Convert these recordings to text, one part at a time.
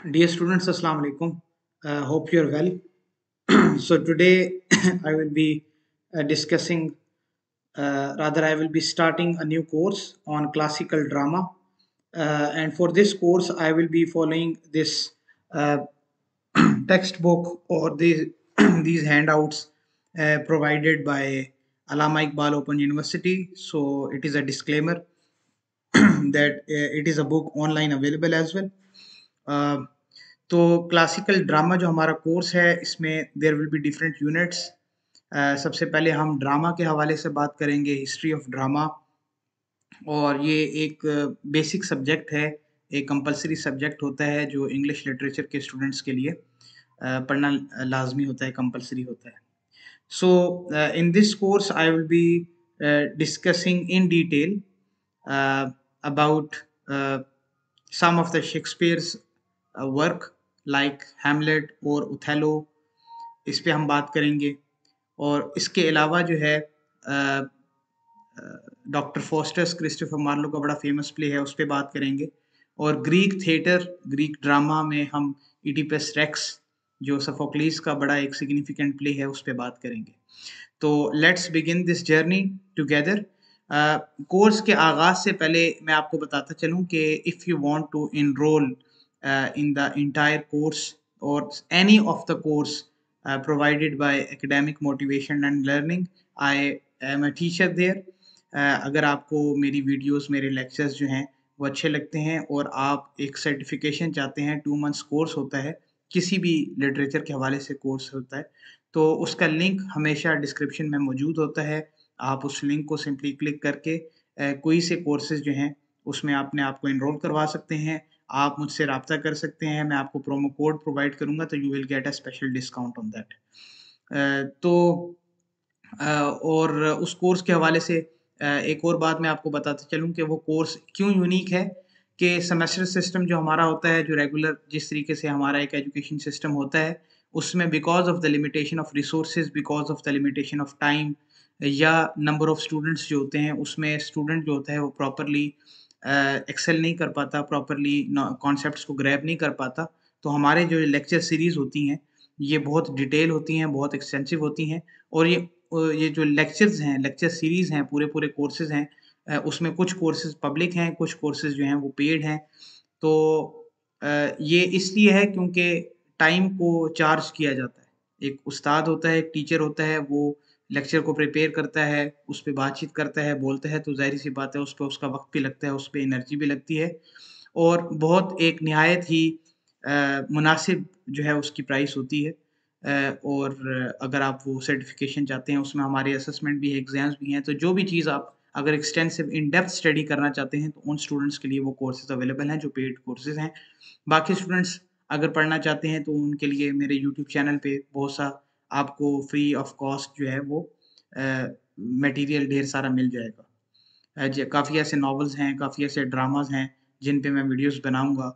Dear students, Assalamu alaikum. Hope you're well. So today I will be discussing, I will be starting a new course on classical drama. And for this course, I will be following this uh, textbook or these handouts provided by Allama Iqbal Open University. So it is a disclaimer that it is a book online available as well. Uh, तो classical drama जो हमारा course है इसमें there will be different units. सबसे पहले हम drama के हवाले से बात करेंगे, हिस्ट्री ऑफ ड्रामा। और ये एक बेसिक सब्जेक्ट है, एक कंपलसरी सब्जेक्ट होता है जो इंग्लिश लिटरेचर के स्टूडेंट्स के लिए पढ़ना लाजमी होता है, कंपलसरी होता है। So in this course I will be discussing in detail about some of the Shakespeare's work like Hamlet और Othello, इस पे हम बात करेंगे। और इसके अलावा जो है डॉक्टर फोस्टर्स क्रिस्टोफर मार्लो का बड़ा फेमस प्ले है, उस पे बात करेंगे। और ग्रीक थिएटर, ग्रीक ड्रामा में हम इडिपस रेक्स जो सोफोक्लिस का बड़ा एक सिग्निफिकेंट प्ले है, उस पे बात करेंगे। तो let's begin this journey together. Course के आगाज से पहले मैं आपको बताता चलूं कि if you want to enroll in the entire course और any of the course provided by academic motivation and learning, I am a teacher there. अगर आपको मेरी वीडियोस, मेरे लेक्चर्स जो हैं वो अच्छे लगते हैं और आप एक सर्टिफिकेशन चाहते हैं, 2 मंथ्स कोर्स होता है, किसी भी लिटरेचर के हवाले से कोर्स होता है, तो उसका लिंक हमेशा डिस्क्रिप्शन में मौजूद होता है। आप उस लिंक को सिंपली क्लिक करके कोई से कोर्सेज जो हैं उसमें अपने आप को इनरोल करवा सकते हैं। आप मुझसे रब्ता कर सकते हैं, मैं आपको प्रोमो कोड प्रोवाइड करूँगा, तो you will get a special discount on that. तो और उस कोर्स के हवाले से एक और बात मैं आपको बताता चलूँ कि वो कोर्स क्यों यूनिक है, कि सेमेस्टर सिस्टम जो हमारा होता है, जो रेगुलर जिस तरीके से हमारा एक एजुकेशन सिस्टम होता है, उसमें because of the limitation of resources, because of the limitation of time या नंबर ऑफ स्टूडेंट्स जो होते हैं, उसमें स्टूडेंट जो होता है वो प्रॉपरली एक्सेल नहीं कर पाता, प्रॉपरली कॉन्सेप्ट्स को ग्रैब नहीं कर पाता। तो हमारे जो लेक्चर सीरीज होती हैं ये बहुत डिटेल होती हैं, बहुत एक्सटेंसिव होती हैं। और ये जो लेक्चर्स हैं, लेक्चर सीरीज हैं, पूरे पूरे कोर्सेज हैं, उसमें कुछ कोर्सेज पब्लिक हैं, कुछ कोर्सेज जो हैं वो पेड हैं। तो ये इसलिए है क्योंकि टाइम को चार्ज किया जाता है। एक उस्ताद होता है, एक टीचर होता है, वो लेक्चर को प्रिपेयर करता है, उस पे बातचीत करता है, बोलता है, तो ज़ाहिर-सी बात है उस पे उसका वक़्त भी लगता है, उस पे एनर्जी भी लगती है। और बहुत एक निहायत ही मुनासिब जो है उसकी प्राइस होती है। और अगर आप वो सर्टिफ़िकेशन चाहते हैं, उसमें हमारे असेसमेंट भी है, एग्ज़ाम्स भी हैं, तो जो भी चीज़ आप अगर एक्सटेंसिव इन डेप्थ स्टडी करना चाहते हैं, तो उन स्टूडेंट्स के लिए वो कोर्सेज़ अवेलेबल हैं, जो पेड कोर्सेज़ हैं। बाकी स्टूडेंट्स अगर पढ़ना चाहते हैं, तो उनके लिए मेरे यूट्यूब चैनल पे बहुत सा आपको फ्री ऑफ कॉस्ट जो है वो मटेरियल ढेर सारा मिल जाएगा। काफ़ी ऐसे नॉवेल्स हैं, काफ़ी ऐसे ड्रामाज़ हैं, जिन पे मैं वीडियोज़ बनाऊँगा,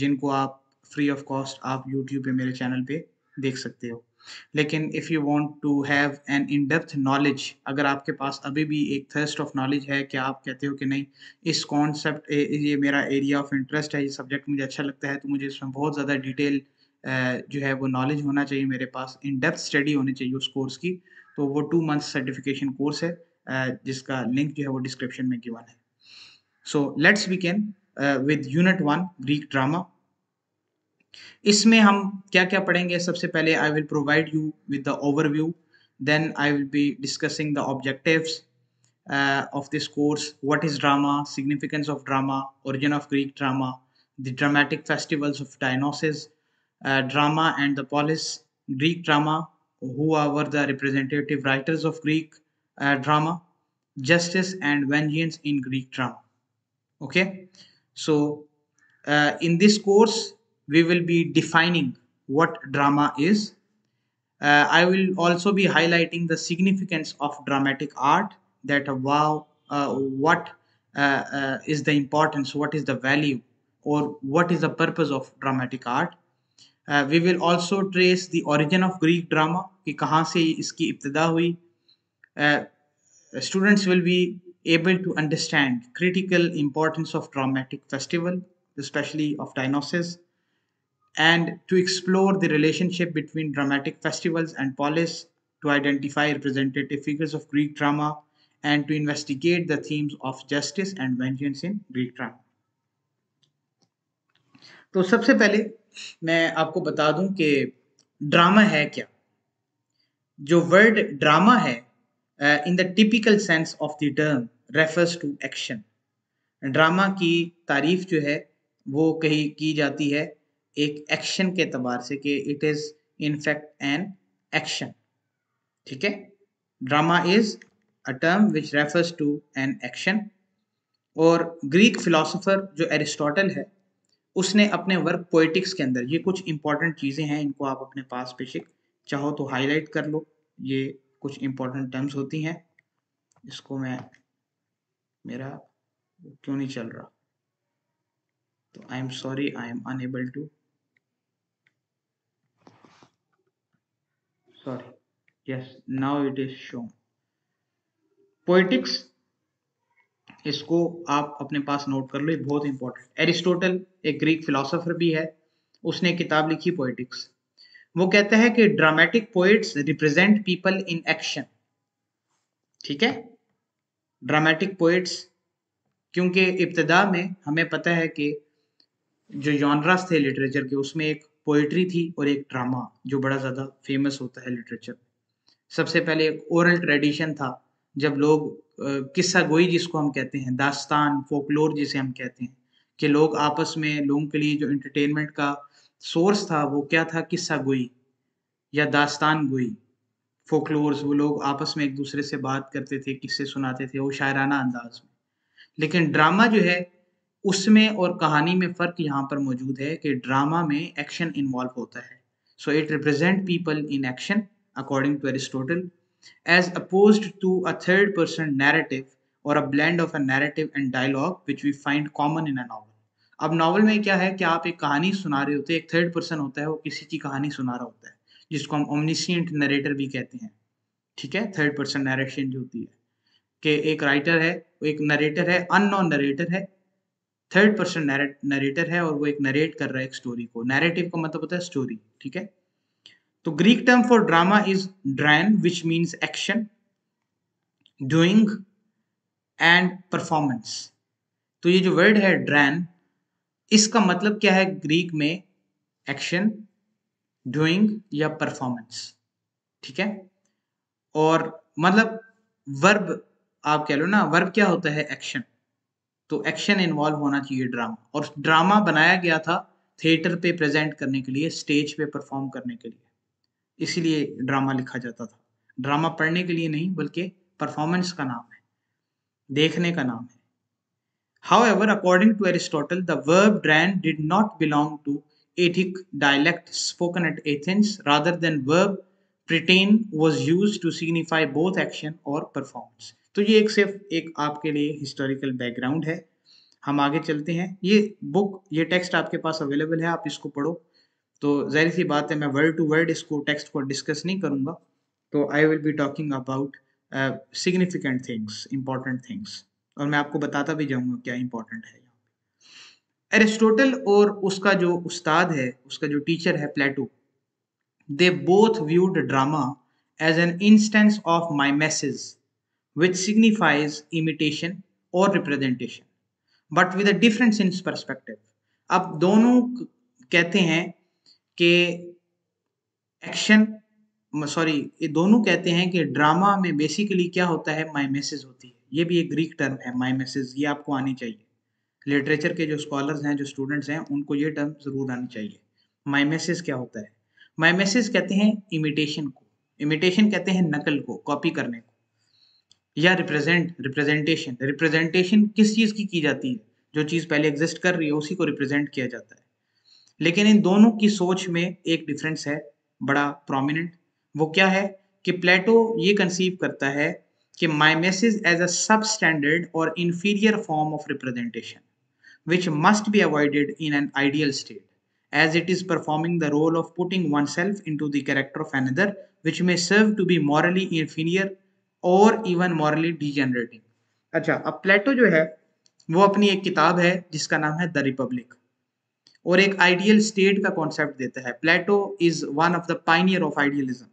जिनको आप फ्री ऑफ कॉस्ट आप यूट्यूब पे मेरे चैनल पे देख सकते हो। लेकिन if you want to have an in depth knowledge, अगर आपके पास अभी भी एक थर्स्ट ऑफ नॉलेज है कि आप कहते हो कि नहीं, इस कॉन्सेप्ट ये मेरा एरिया ऑफ इंटरेस्ट है, ये सब्जेक्ट मुझे अच्छा लगता है, तो मुझे इसमें बहुत ज़्यादा डिटेल जो है वो नॉलेज होना चाहिए मेरे पास, इन डेप्थ स्टडी होनी चाहिए उस कोर्स की, तो वो 2 मंथ्स सर्टिफिकेशन कोर्स है, जिसका लिंक जो है वो डिस्क्रिप्शन में गिवन है। So let's begin with unit 1 Greek drama. इसमें हम क्या-क्या पढ़ेंगे? सबसे पहले I will provide you with the overview, then I will be discussing the objectives of this course. What is drama? Significance of drama? Origin of Greek drama? The dramatic festivals of Dionysus? Drama and the polis? Greek drama? Who were the representative writers of Greek drama? Justice and vengeance in Greek drama. Okay, so in this course we will be defining what drama is. I will also be highlighting the significance of dramatic art, that wow, what is the importance, what is the value, or what is the purpose of dramatic art. We will also trace the origin of Greek drama, कि कहाँ से इसकी इब्तिदा हुई. uh, Students will be able to understand critical importance of dramatic festival, especially of Dionysus. and to explore the relationship between dramatic festivals and polis, to identify representative figures of Greek drama, and to investigate the themes of justice and vengeance in Greek drama. तो सबसे पहले मैं आपको बता दूं कि drama है क्या। जो वर्ड ड्रामा है in the typical sense of the term refers to action. Drama की तारीफ जो है वो कही की जाती है एक एक्शन के एतबार से कि it is in fact an action. ठीक है, drama is a term which refers to an action. और ग्रीक फिलोसोफर जो एरिस्टोटल है उसने अपने वर्क पोएटिक्स के अंदर, ये कुछ इंपॉर्टेंट चीज़ें हैं, इनको आप अपने पास बेशक चाहो तो हाईलाइट कर लो। ये कुछ इंपॉर्टेंट टर्म्स होती हैं। इसको मैं, मेरा क्यों नहीं चल रहा, तो I am sorry, I am unable to, sorry, yes now it is shown. Poetics, इसको आप अपने पास नोट कर लो, ये बहुत इंपॉर्टेंट। एरिस्टोटल एक ग्रीक फिलोसोफर भी है, उसने किताब लिखी पोएटिक्स। वो कहता है कि dramatic poets represent people in action. ठीक है, ड्रामेटिक पोएट्स, क्योंकि इब्तदा में हमें पता है कि जो जॉनरास थे लिटरेचर के उसमें एक पोएट्री थी और एक ड्रामा जो बड़ा ज़्यादा फेमस होता है लिटरेचर। सबसे पहले एक ओरल ट्रेडिशन था, जब लोग किस्सा गोई जिसको हम कहते हैं, दास्तान फोकलोर जिसे हम कहते हैं, कि लोग आपस में, लोगों के लिए जो एंटरटेनमेंट का सोर्स था वो क्या था, किस्सा गोई या दास्तान गोई, फोकलोर्स। वो लोग आपस में एक दूसरे से बात करते थे, किस्से सुनाते थे, वो शायराना अंदाज में। लेकिन ड्रामा जो है उसमें और कहानी में फ़र्क यहाँ पर मौजूद है कि ड्रामा में एक्शन इन्वॉल्व होता है। So it represent people in action according to Aristotle, as opposed to a third person narrative और a blend of a narrative and dialogue which we find common in a novel. अब novel में क्या है कि आप एक कहानी सुना रहे होते हैं, एक थर्ड पर्सन होता है, वो किसी की कहानी सुना रहा होता है, जिसको हम ओमनिशिएंट नरेटर भी कहते हैं। ठीक है, थर्ड पर्सन नरेशन जो होती है कि एक राइटर है, एक नरेटर है, अननोन नरेटर है, थर्ड पर्सन नरेटर है और वो एक नरेट कर रहा है एक स्टोरी को। नैरेटिव का मतलब होता है स्टोरी। ठीक है, तो Greek term for drama is drain which means action, doing and performance. तो ये जो वर्ड है ड्रैन, इसका मतलब क्या है ग्रीक में, एक्शन, डूइंग या परफॉर्मेंस। ठीक है, और मतलब वर्ब आप कह लो ना, वर्ब क्या होता है, एक्शन। तो एक्शन इन्वॉल्व होना चाहिए ड्रामा, और ड्रामा बनाया गया था थिएटर पे प्रेजेंट करने के लिए, स्टेज पे परफॉर्म करने के लिए, इसीलिए ड्रामा लिखा जाता था। ड्रामा पढ़ने के लिए नहीं, बल्कि परफॉर्मेंस का नाम है, देखने का नाम है। However, according to Aristotle, the verb dran did not belong to Attic dialect spoken at Athens. Rather than verb pretain was used to signify both action or performance. तो ये एक सिर्फ एक आपके लिए हिस्टोरिकल बैकग्राउंड है। हम आगे चलते हैं। ये बुक, ये टेक्स्ट आपके पास अवेलेबल है, आप इसको पढ़ो। तो जाहिर सी बात है मैं वर्ड टू वर्ड इसको टेक्स्ट को डिस्कस नहीं करूंगा, तो आई will be talking about significant things, important things, और मैं आपको बताता भी जाऊंगा क्या इंपॉर्टेंट है। एरिस्टोटल और उसका जो उस्ताद है, उसका जो टीचर है Plato, they both viewed drama as an instance of mimesis which signifies imitation or representation but with a difference in perspective। अब दोनों कहते हैं कि एक्शन, सॉरी, ये दोनों कहते हैं कि ड्रामा में बेसिकली क्या होता है, माइमेसिस होती है। ये भी एक ग्रीक टर्म है माइमेसिस, ये आपको आनी चाहिए। लिटरेचर के जो स्कॉलर्स हैं, जो स्टूडेंट्स हैं, उनको ये टर्म ज़रूर आनी चाहिए। माइमेसिस क्या होता है? माइमेसिस कहते हैं इमिटेशन को, इमिटेशन कहते हैं नकल को, कॉपी करने को, या रिप्रेजेंटेशन। रिप्रेजेंटेशन किस चीज़ की जाती है? जो चीज़ पहले एग्जिस्ट कर रही है उसी को रिप्रेजेंट किया जाता है। लेकिन इन दोनों की सोच में एक डिफरेंस है, बड़ा प्रोमिनेंट। वो क्या है कि प्लेटो ये कंसीव करता है कि माइमेसिस एज अ सब स्टैंडर्ड और inferior form of representation which must be avoided in an ideal state, as it is performing the role of putting oneself into the character of another, which may serve to be morally inferior or even morally degenerating। अच्छा, अब प्लेटो जो है वो अपनी एक किताब है जिसका नाम है द रिपब्लिक, और एक आइडियल स्टेट का कॉन्सेप्ट देता है। Plato is one of the pioneer of idealism.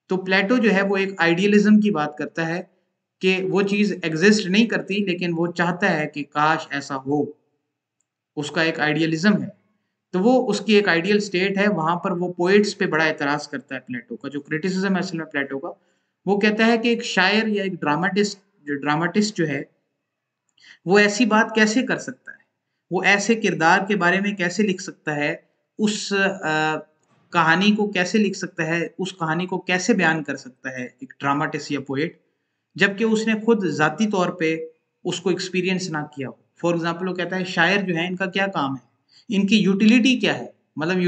तो प्लेटो जो है वो एक आइडियलिज्म की बात करता है कि वो चीज एग्जिस्ट नहीं करती, लेकिन वो चाहता है कि काश ऐसा हो, उसका एक आइडियलिज्म है। तो वो उसकी एक आइडियल स्टेट है, वहां पर वो पोएट्स पे बड़ा एतराज करता है। प्लेटो का जो क्रिटिसिज्म है असल में प्लेटो का, वो कहता है कि एक शायर या एक ड्रामाटिस्ट जो है वो ऐसी बात कैसे कर सकता है, वो ऐसे किरदार के बारे में कैसे लिख सकता है, उस कहानी को कैसे लिख सकता है, उस कहानी को कैसे बयान कर सकता है एक ड्रामाटिस्ट या पोएट, जबकि उसने खुद जाती तौर पे उसको एक्सपीरियंस ना किया हो। फॉर एग्जाम्पल वो कहता है शायर जो है इनका क्या काम है, इनकी यूटिलिटी क्या है, मतलब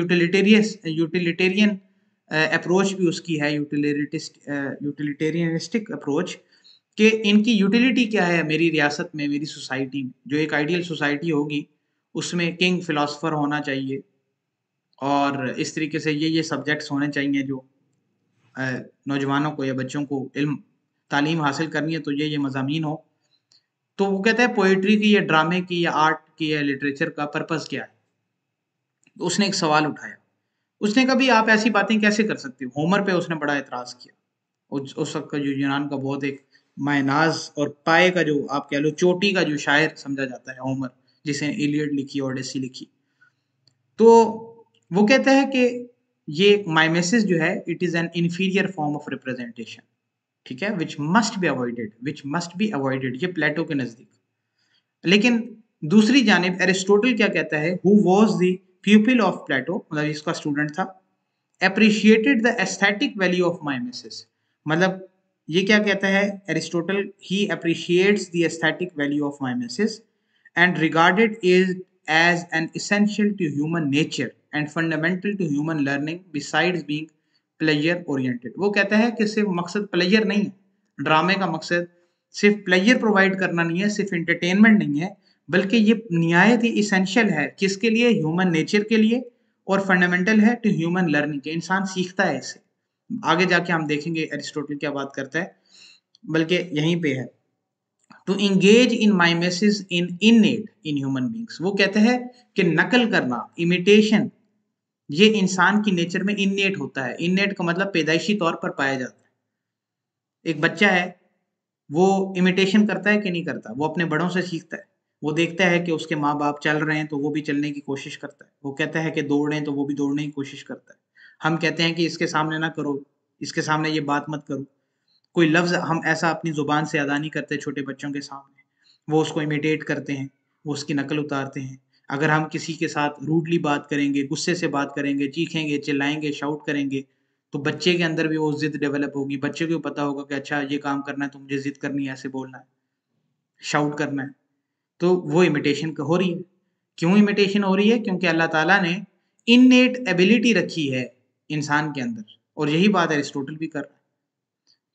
यूटिलिटेरियन अप्रोच भी उसकी है, यूटिलिटेरियनिस्टिक अप्रोच, कि इनकी यूटिलिटी क्या है मेरी रियासत में, मेरी सोसाइटी में। जो एक आइडियल सोसाइटी होगी उसमें किंग फिलोसफर होना चाहिए, और इस तरीके से ये सब्जेक्ट्स होने चाहिए जो नौजवानों को या बच्चों को इल्म तालीम हासिल करनी है, तो ये मज़ामीन हो। तो वो कहता है पोएट्री की या ड्रामे की या आर्ट की या लिटरेचर का पर्पस क्या है। तो उसने एक सवाल उठाया, उसने कहा भी आप ऐसी बातें कैसे कर सकते हो। होमर पे उसने बड़ा एतराज किया। उस वक्त का जो यूनान का बहुत एक मायनाज और पाए का जो आप कह लो चोटी का जो शायर समझा जाता है होमर, जिसने इलियड लिखी, ओडेसी लिखी। तो वो कहता है कि ये माइमेसिस जो है it is an inferior form of representation, ठीक है, विच मस्ट बी अवॉइडेड, ये प्लेटो के नजदीक। लेकिन दूसरी जानिब एरिस्टोटल क्या कहता है, who was the pupil of Plato, मतलब इसका स्टूडेंट था, appreciated the aesthetic value of mimesis। मतलब ये क्या कहता है Aristotle, he appreciates the aesthetic value of mimesis and regarded it as an essential to human nature and fundamental to human learning besides being pleasure oriented। वो कहता है कि सिर्फ मकसद प्लेजर नहीं है, ड्रामे का मकसद सिर्फ प्लेजर प्रोवाइड करना नहीं है, सिर्फ एंटरटेनमेंट नहीं है, बल्कि ये निहायत ही इसेंशियल है किसके लिए, ह्यूमन नेचर के लिए, और फंडामेंटल है टू ह्यूमन लर्निंग के, इंसान सीखता है इससे। आगे जाके हम देखेंगे एरिस्टोटल क्या बात करता है, बल्कि यहीं पे है to engage in mimesis in innate in human beings. वो कहते हैं कि नकल करना, इमिटेशन, ये इंसान की नेचर में इननेट होता है। इननेट का मतलब पैदाइशी तौर पर पाया जाता है। एक बच्चा है वो इमिटेशन करता है कि नहीं करता, वो अपने बड़ों से सीखता है। वो देखता है कि उसके माँ बाप चल रहे हैं तो वो भी चलने की कोशिश करता है, वो कहता है कि दौड़ें तो वो भी दौड़ने की कोशिश करता है। हम कहते हैं कि इसके सामने ना करो, इसके सामने ये बात मत करो, कोई लफ्ज़ हम ऐसा अपनी ज़ुबान से अदा नहीं करते छोटे बच्चों के सामने, वो उसको इमिटेट करते हैं, वो उसकी नकल उतारते हैं। अगर हम किसी के साथ रूडली बात करेंगे, गुस्से से बात करेंगे, चीखेंगे, चिल्लाएंगे, शाउट करेंगे, तो बच्चे के अंदर भी वो ज़िद डेवलप होगी। बच्चे को पता होगा कि अच्छा ये काम करना है तो मुझे ज़िद करनी है, ऐसे बोलना है, शाउट करना है। तो वो इमिटेशन हो रही है। क्यों इमिटेशन हो रही है? क्योंकि अल्लाह ताला ने इननेट एबिलिटी रखी है इंसान के अंदर, और यही बात एरिस्टोटल भी कर रहा है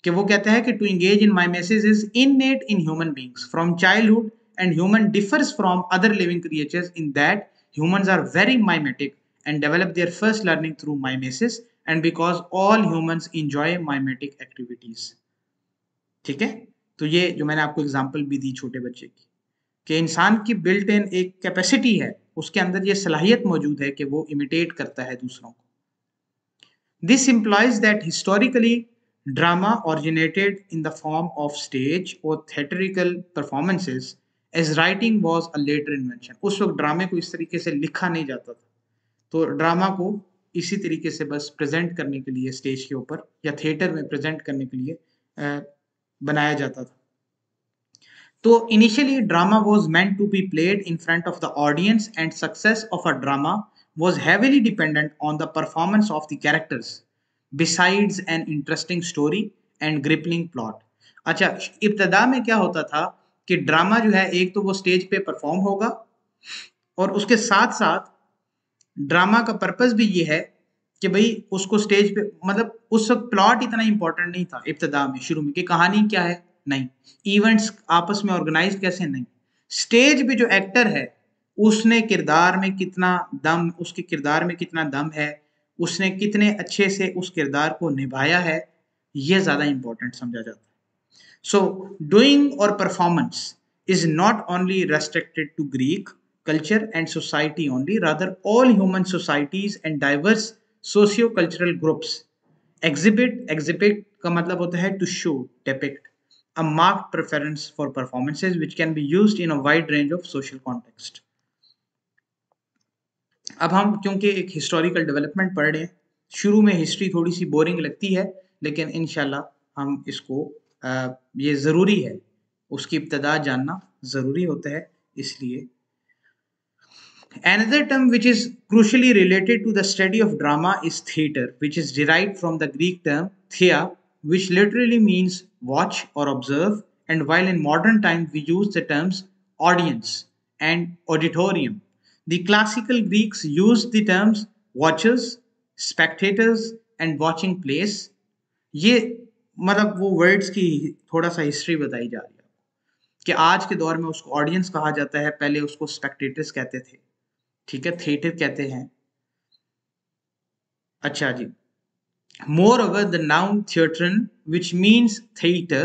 कि वो कहता है कि to engage in mimesis is innate in human beings from childhood and human differs from other living creatures in that humans are very mimetic and develop their first learning through mimesis and because all humans enjoy mimetic activities. ठीक है, तो ये जो मैंने आपको example भी दी छोटे बच्चे की, कि इंसान की बिल्ट इन एक कैपेसिटी है, उसके अंदर ये सलाहियत मौजूद है कि वो इमिटेट करता है दूसरों को। This implies that historically drama originated in the form of stage or theatrical performances as writing was a later invention। उस वक्त ड्रामे को इस तरीके से लिखा नहीं जाता था, तो ड्रामा को इसी तरीके से बस प्रेजेंट करने के लिए स्टेज के ऊपर या थिएटर में प्रेजेंट करने के लिए बनाया जाता था। तो initially drama was meant to be played in front of the audience and success of a drama was heavily dependent on the performance of the characters besides an interesting story and gripping plot। अच्छा, इब्तदा में क्या होता था कि drama जो है एक तो वो स्टेज पे परफॉर्म होगा, और उसके साथ साथ ड्रामा का पर्पस भी ये है कि भाई उसको स्टेज पे, मतलब उस वक्त प्लॉट इतना इंपॉर्टेंट नहीं था इब्तदा में, शुरू में, कि कहानी क्या है, नहीं, इवेंट्स आपस में ऑर्गेनाइज कैसे, नहीं, स्टेज पे जो एक्टर है उसने किरदार में कितना दम, उसके किरदार में कितना दम है, उसने कितने अच्छे से उस किरदार को निभाया है, ये ज्यादा इंपॉर्टेंट समझा जाता है। So, doing or performance is not only restricted to Greek culture and society only, rather all human societies and diverse socio-cultural groups exhibit का मतलब होता है to show, depict a marked preference for performances which can be used in a wide range of social context. अब हम क्योंकि एक historical development पढ़ रहे हैं, शुरू में हिस्ट्री थोड़ी सी बोरिंग लगती है, लेकिन इंशाल्लाह हम इसको ये ज़रूरी है, उसकी इब्तदा जानना ज़रूरी होता है, इसलिए another term which is crucially related to the study of drama is theatre, which is derived from the Greek term thea, which literally means watch or observe, and while in modern times we use the terms audience and auditorium, the classical Greeks used the terms watchers, spectators, and watching place. ये मतलब वो words की थोड़ा सा history बताई जा रही है कि आज के दौर में उसको ऑडियंस कहा जाता है, पहले उसको स्पेक्टेटर्स कहते थे, ठीक है, थिएटर कहते हैं। अच्छा जी, moreover the noun theatron, which means theater,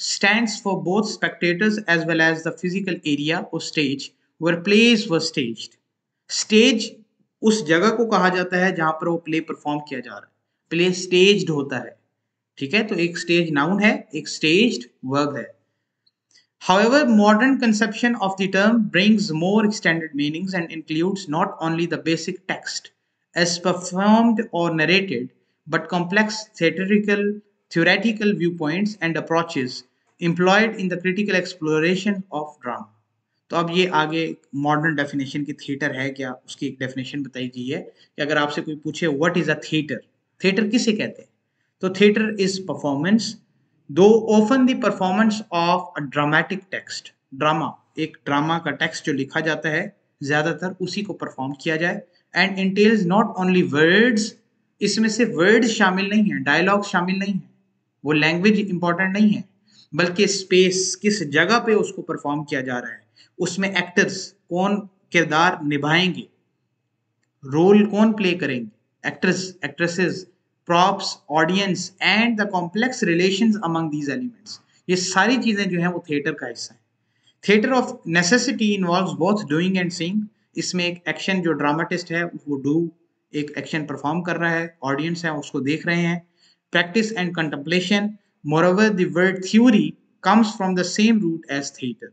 stands for both spectators as well as the physical area or stage where plays were staged. Stage उस जगह को कहा जाता है जहां पर वो प्ले परफॉर्म किया जा रहा है, प्ले स्टेज्ड होता है, ठीक है, तो एक स्टेज नाउन है, एक स्टेज्ड वर्ब है। However, modern conception of the term brings more extended meanings and includes not only the basic text as performed or narrated, but complex theoretical viewpoints and approaches employed in the critical exploration of drama. तो अब ये आगे modern definition की theatre है क्या, उसकी एक definition बताई गई है कि अगर आपसे कोई पूछे what is a theatre, theatre किसे कहते हैं, तो थिएटर इज परफॉर्मेंस, दो often the performance of a dramatic text, drama एक ड्रामा का टेक्स्ट जो लिखा जाता है ज्यादातर उसी को परफॉर्म किया जाए, and entails not only words, इसमें से वर्ड्स शामिल नहीं है, डायलॉग शामिल नहीं है, वो लैंग्वेज इंपॉर्टेंट नहीं है, बल्कि स्पेस किस जगह पे उसको परफॉर्म किया जा रहा है, उसमें एक्टर्स कौन किरदार निभाएंगे, रोल कौन प्ले करेंगे, actors actresses, props, audience and the complex relations among these elements, ये सारी चीजें जो हैं वो थिएटर का हिस्सा है। Theatre of necessity involves both doing and seeing, इसमें एक एक्शन जो ड्रामाटिस्ट है वो डू एक एक्शन परफॉर्म कर रहा है, ऑडियंस है उसको देख रहे हैं, practice and contemplation, moreover the word theory comes from the same root as theater.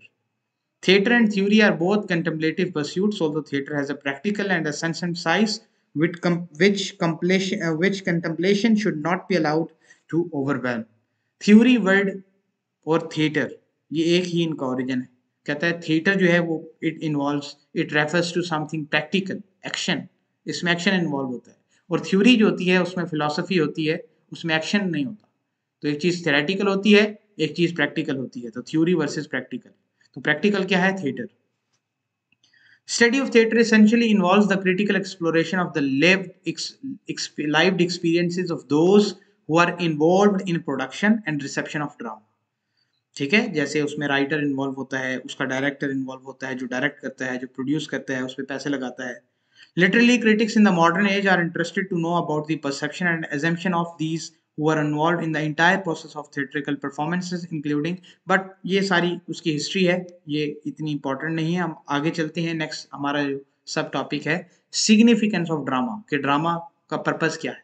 Theatre and theory are both contemplative pursuits, although theatre has a practical and a sense and size which contemplation should not be allowed to overwhelm. Theory word और theatre ये एक ही इनका origin है, कहता है theatre जो है वो it refers to something practical, action, इसमें action involve होता है, और theory जो होती है उसमें philosophy होती है, उसमें action नहीं होता, तो एक चीज theoretical होती है, एक चीज practical होती है, तो theory versus practical, तो प्रैक्टिकल क्या है, theatre. Study of theatre essentially involves the critical exploration of the lived experiences of those who are involved in production and reception of drama, ठीक है, जैसे उसमें राइटर इन्वॉल्व होता है, उसका डायरेक्टर इन्वॉल्व होता है, जो डायरेक्ट करता है, जो प्रोड्यूस करता है, उस पर पैसे लगाता है। Literally, critics in the modern age are interested to know about the perception and assumption of these who are involved in the entire process of theatrical performances, including, but ये सारी उसकी हिस्ट्री है, ये इतनी इंपॉर्टेंट नहीं है, हम आगे चलते हैं। नेक्स्ट हमारा जो सब टॉपिक है सिग्निफिकेंस ऑफ ड्रामा, कि ड्रामा का पर्पस क्या है,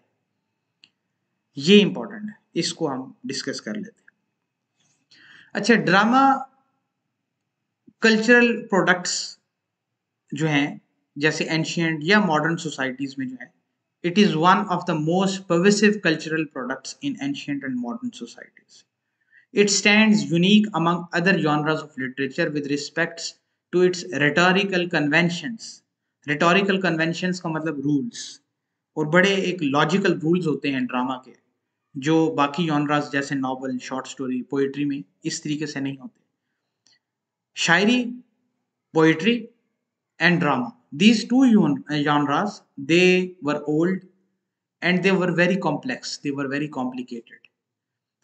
ये इंपॉर्टेंट है, इसको हम डिस्कस कर लेते हैं। अच्छा, ड्रामा कल्चरल प्रोडक्ट्स जो हैं जैसे एंशियंट या मॉडर्न सोसाइटीज में जो है, it is one of the most pervasive cultural products in ancient and modern societies. It stands unique among other genres of literature with respect to its rhetorical conventions. Rhetorical conventions का मतलब rules, और बड़े एक logical rules होते हैं drama के, जो बाकी जॉनरास जैसे नॉवल, शॉर्ट स्टोरी, पोइट्री में इस तरीके से नहीं होते। शायरी, poetry and drama, these two genres, they were old and they were very complex, they were very complicated.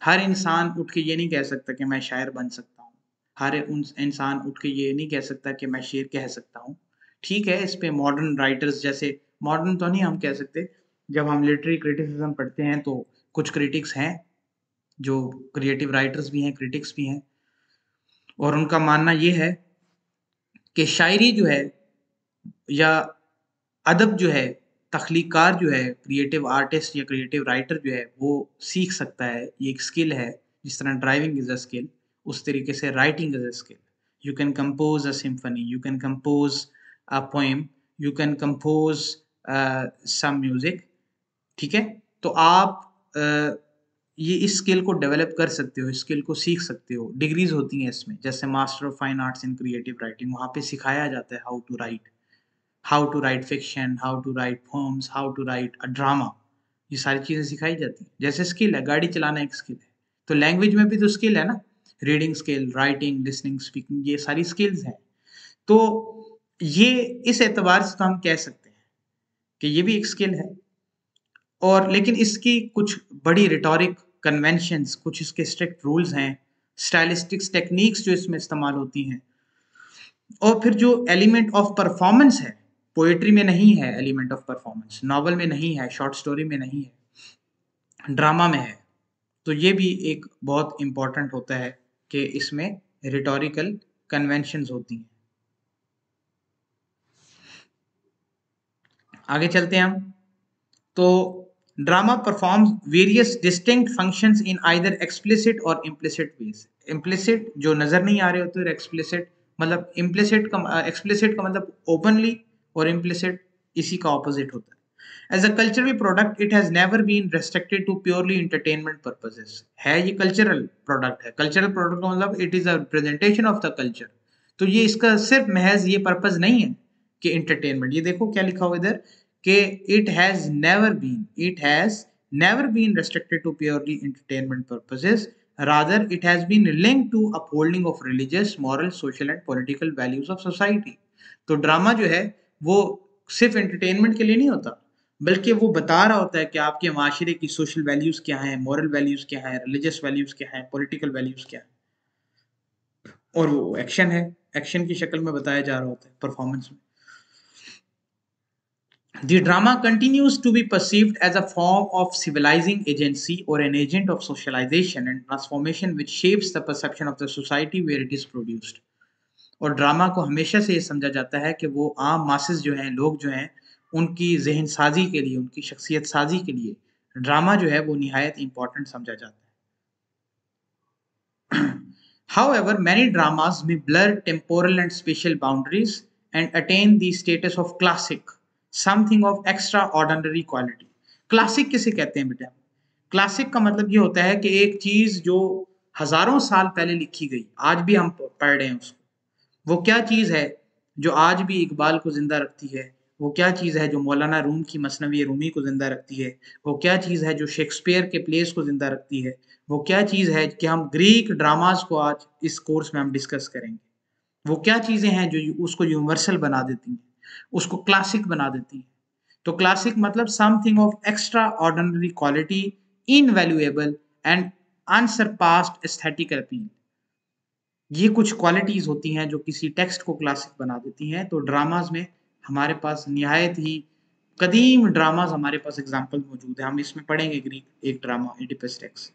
हर इंसान उठ के ये नहीं कह सकता कि मैं शायर बन सकता हूँ, हर इंसान उठ के ये नहीं कह सकता कि मैं शेर कह सकता हूँ, ठीक है, इस पे मॉडर्न राइटर्स, जैसे मॉडर्न तो नहीं हम कह सकते, जब हम लिटरेरी क्रिटिसिज्म पढ़ते हैं तो कुछ क्रिटिक्स हैं जो क्रिएटिव राइटर्स भी हैं, क्रिटिक्स भी हैं, और उनका मानना ये है कि शायरी जो है या अदब जो है, तख्लीकार जो है, क्रिएटिव आर्टिस्ट या क्रिएटिव राइटर जो है वो सीख सकता है। ये एक स्किल है। जिस तरह ड्राइविंग इज अ स्किल, उस तरीके से writing is a skill. You can compose a symphony, you can compose a poem, you can compose some music. ठीक है, तो आप ये इस स्किल को डेवलप कर सकते हो, इस स्किल को सीख सकते हो। डिग्रीज होती हैं इसमें, जैसे master of fine arts in creative writing, वहाँ पे सिखाया जाता है how to write fiction, how to write poems, how to write a drama. ये सारी चीज़ें सिखाई जाती हैं। जैसे स्किल है, गाड़ी चलाना एक स्किल है, तो लैंग्वेज में भी तो स्किल है ना। Reading skill, writing, listening, speaking, ये सारी स्किल्स हैं। तो ये इस एतबार से तो हम कह सकते हैं कि ये भी एक स्किल है। और लेकिन इसकी कुछ बड़ी रिटोरिक कन्वेंशंस, कुछ इसके स्ट्रिक्ट रूल्स हैं, स्टाइलिस्टिक्स टेक्निक्स जो इसमें इस्तेमाल होती हैं। और फिर जो एलिमेंट ऑफ परफॉर्मेंस है, पोएट्री में नहीं है एलिमेंट ऑफ परफॉर्मेंस, नॉवल में नहीं है, शॉर्ट स्टोरी में नहीं है, ड्रामा में है। तो ये भी एक बहुत इम्पोर्टेंट होता है कि इसमें रिटोरिकल कन्वेंशंस होती हैं। आगे चलते हैं हम। तो drama performs various distinct functions in either explicit और इम्प्लिसिट वेज। इम्प्लिसिट जो नजर नहीं आ रहे होते, और एक्सप्लिसिट मतलब इम्प्लिसिट का एक्सप्लिसिट का मतलब ओपनली, और इम्प्लिसिट इसी का ऑपोजिट होता है। As a cultural product, it has never been restricted to purely entertainment purposes. है ये कल्चरल प्रोडक्ट है। कल्चरल प्रोडक्ट का मतलब it is a presentation of the culture. तो ये इसका सिर्फ महज ये पर्पज नहीं है कि इंटरटेनमेंट। ये देखो क्या लिखा हुआ इधर कि it has never been restricted to purely entertainment purposes. Rather, it has been linked to upholding of religious, moral, social and political values of society. तो ड्रामा जो है वो सिर्फ एंटरटेनमेंट के लिए नहीं होता, बल्कि वो बता रहा होता है कि आपके माशरे की सोशल वैल्यूज क्या हैं, मॉरल वैल्यूज क्या हैं, रिलीजियस वैल्यूज क्या हैं, पॉलिटिकल वैल्यूज क्या हैं। और वो एक्शन है, एक्शन की शक्ल में बताया जा रहा होता है परफॉर्मेंस में। The drama continues to be perceived as a form of civilizing agency or an agent of socialization and transformation which shapes the perception of the society where it is produced. और drama को हमेशा से ये समझा जाता है कि वो आम मासेस जो हैं, लोग जो हैं, उनकी जहन साजी के लिए, उनकी शख्सियत साजी के लिए ड्रामा जो है वो निहायत इंपॉर्टेंट समझा जाता है। However, many dramas may blur temporal and spatial boundaries and attain the status of classic, something of extraordinary quality. Classic किसे कहते हैं बेटा? क्लासिक का मतलब ये होता है कि एक चीज जो हजारों साल पहले लिखी गई, आज भी हम पढ़ रहे हैं उसको। वो क्या चीज़ है जो आज भी इकबाल को ज़िंदा रखती है? वो क्या चीज़ है जो मौलाना रूम की मसनवी रूमी को ज़िंदा रखती है? वो क्या चीज़ है जो शेक्सपियर के प्लेस को ज़िंदा रखती है? वो क्या चीज़ है कि हम ग्रीक ड्रामास को आज इस कोर्स में हम डिस्कस करेंगे? वो क्या चीज़ें हैं जो उसको यूनिवर्सल बना देती हैं, उसको क्लासिक बना देती हैं? तो क्लासिक मतलब something of extraordinary quality, invaluable and unsurpassed aesthetic appeal. ये कुछ क्वालिटीज होती हैं जो किसी टेक्स्ट को क्लासिक बना देती हैं। तो ड्रामाज में हमारे पास निहायत ही कदीम ड्रामाज हमारे पास एग्जाम्पल मौजूद है। हम इसमें पढ़ेंगे ग्रीक एक ड्रामा इडिपस टेक्स्ट।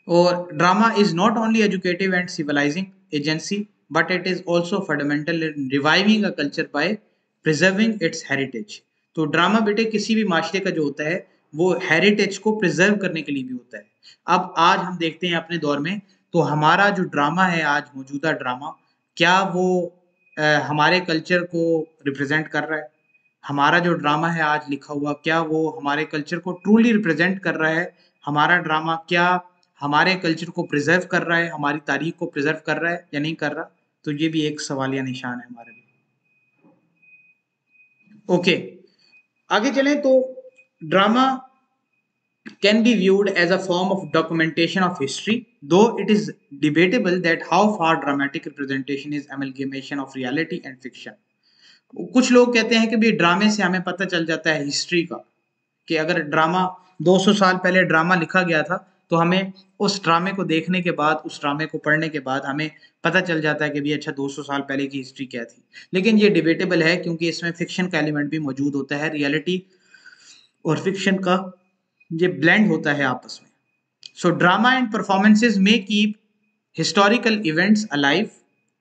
और drama is not only educative and civilising agency but it is also fundamental in reviving a culture by preserving it's heritage. तो ड्रामा बेटे किसी भी माशरे का जो होता है वो हेरिटेज को प्रिजर्व करने के लिए भी होता है। अब आज हम देखते हैं अपने दौर में, तो हमारा जो ड्रामा है आज मौजूदा ड्रामा, क्या वो हमारे कल्चर को रिप्रेजेंट कर रहा है? हमारा जो ड्रामा है आज लिखा हुआ, क्या वो हमारे कल्चर को ट्रूली रिप्रेजेंट कर रहा है? हमारा ड्रामा क्या हमारे कल्चर को प्रिजर्व कर रहा है, हमारी तारीख को प्रिजर्व कर रहा है या नहीं कर रहा? तो ये भी एक सवालिया निशान है हमारे लिए। ओके, आगे चलें तो drama can be viewed as a form of documentation of history, though it is debatable that how far dramatic representation is amalgamation of reality and fiction. कुछ लोग कहते हैं कि भी ड्रामे से हमें पता चल जाता है हिस्ट्री का, कि अगर ड्रामा 200 साल पहले ड्रामा लिखा गया था तो हमें उस ड्रामे को देखने के बाद, उस ड्रामे को पढ़ने के बाद हमें पता चल जाता है कि भी अच्छा 200 साल पहले की हिस्ट्री क्या थी। लेकिन ये डिबेटेबल है क्योंकि इसमें फिक्शन का एलिमेंट भी मौजूद होता है। रियलिटी और फिक्शन का ये ब्लेंड होता है आपस में। So drama and performances may keep historical events alive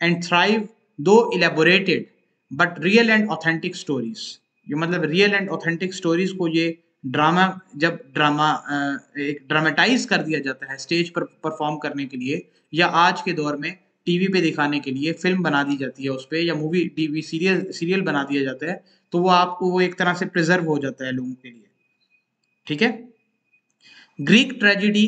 and thrive though elaborated but real and authentic stories, ये मतलब रियल एंड ऑथेंटिक स्टोरीज को ये ड्रामा, जब ड्रामा एक ड्रामेटाइज कर दिया जाता है स्टेज पर परफॉर्म करने के लिए, या आज के दौर में टीवी पे दिखाने के लिए फिल्म बना दी जाती है उस पर, या मूवी टीवी सीरियल बना दिया जाता है, तो वो आपको वो एक तरह से प्रिजर्व हो जाता है लोगों के लिए। ठीक है। Greek tragedy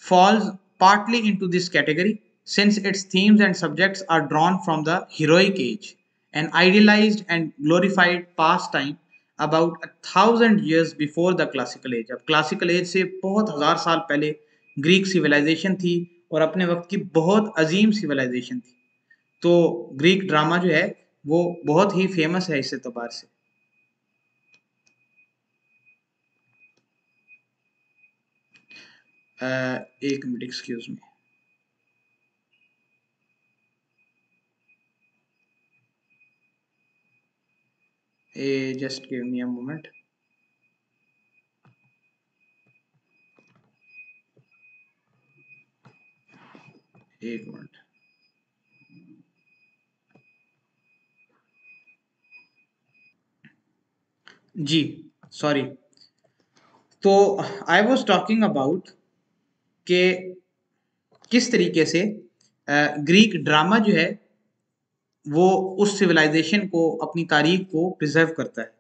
falls partly into this category since its themes and subjects are drawn from the heroic age, an idealized and glorified pastime about 1,000 years before the classical age। अब क्लासिकल एज से बहुत हजार साल पहले Greek civilisation थी और अपने वक्त की बहुत अजीम सिविलाइजेशन थी। तो ग्रीक ड्रामा जो है वो बहुत ही फेमस है इस एतबार से। एक minute excuse me, just give me a moment। एक मिनट। जी सॉरी। तो आई वॉज टॉकिंग अबाउट कि किस तरीके से ग्रीक ड्रामा जो है वो उस सिविलाइजेशन को, अपनी तारीख को प्रिजर्व करता है।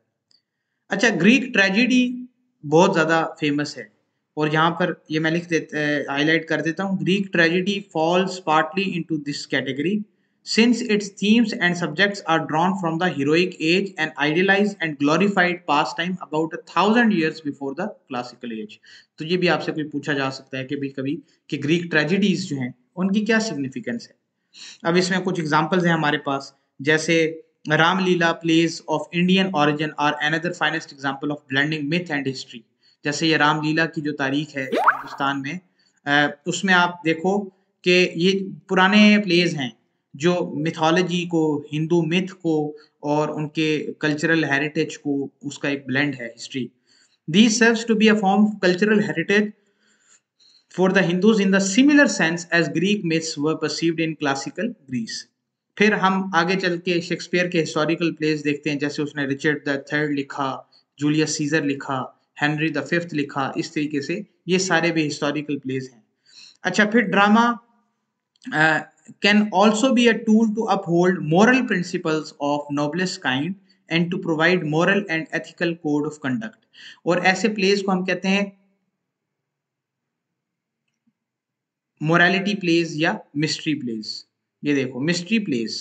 अच्छा, ग्रीक ट्रेजेडी बहुत ज़्यादा फेमस है, और यहाँ पर ये मैं लिख देता हाईलाइट कर देता हूँ, Greek tragedy falls partly into this category since its themes and subjects are drawn from the heroic age and idealized and glorified pastime about 1,000 years before the classical age। तो ये भी आपसे कोई पूछा जा सकता है कि भाई कभी कि ग्रीक ट्रेजेडीज जो हैं उनकी क्या सिग्निफिकेंस है। अब इसमें कुछ एग्जांपल्स हैं हमारे पास, जैसे Ramlila plays of Indian origin are another finest example of blending myth and history. जैसे ये रामलीला की जो तारीख है हिंदुस्तान में, उसमें आप देखो कि ये पुराने प्लेज हैं जो मिथोलॉजी को, हिंदू मिथ को और उनके कल्चरल हेरिटेज को, उसका एक ब्लेंड है history. These serves to be a form of cultural heritage for the Hindus in the similar sense as Greek myths were perceived in classical Greece। फिर हम आगे चल के शेक्सपियर के हिस्टोरिकल प्लेस देखते हैं, जैसे उसने रिचर्ड द थर्ड लिखा, जूलियस सीजर लिखा, हेनरी द फिफ्थ लिखा, इस तरीके से ये सारे भी हिस्टोरिकल प्लेस हैं। अच्छा, फिर drama can also be a tool to uphold moral principles of noblest kind and to provide moral and ethical code of conduct। और ऐसे प्लेस को हम कहते हैं मोरालिटी प्लेस या मिस्ट्री प्लेस। ये देखो मिस्ट्री प्लेस,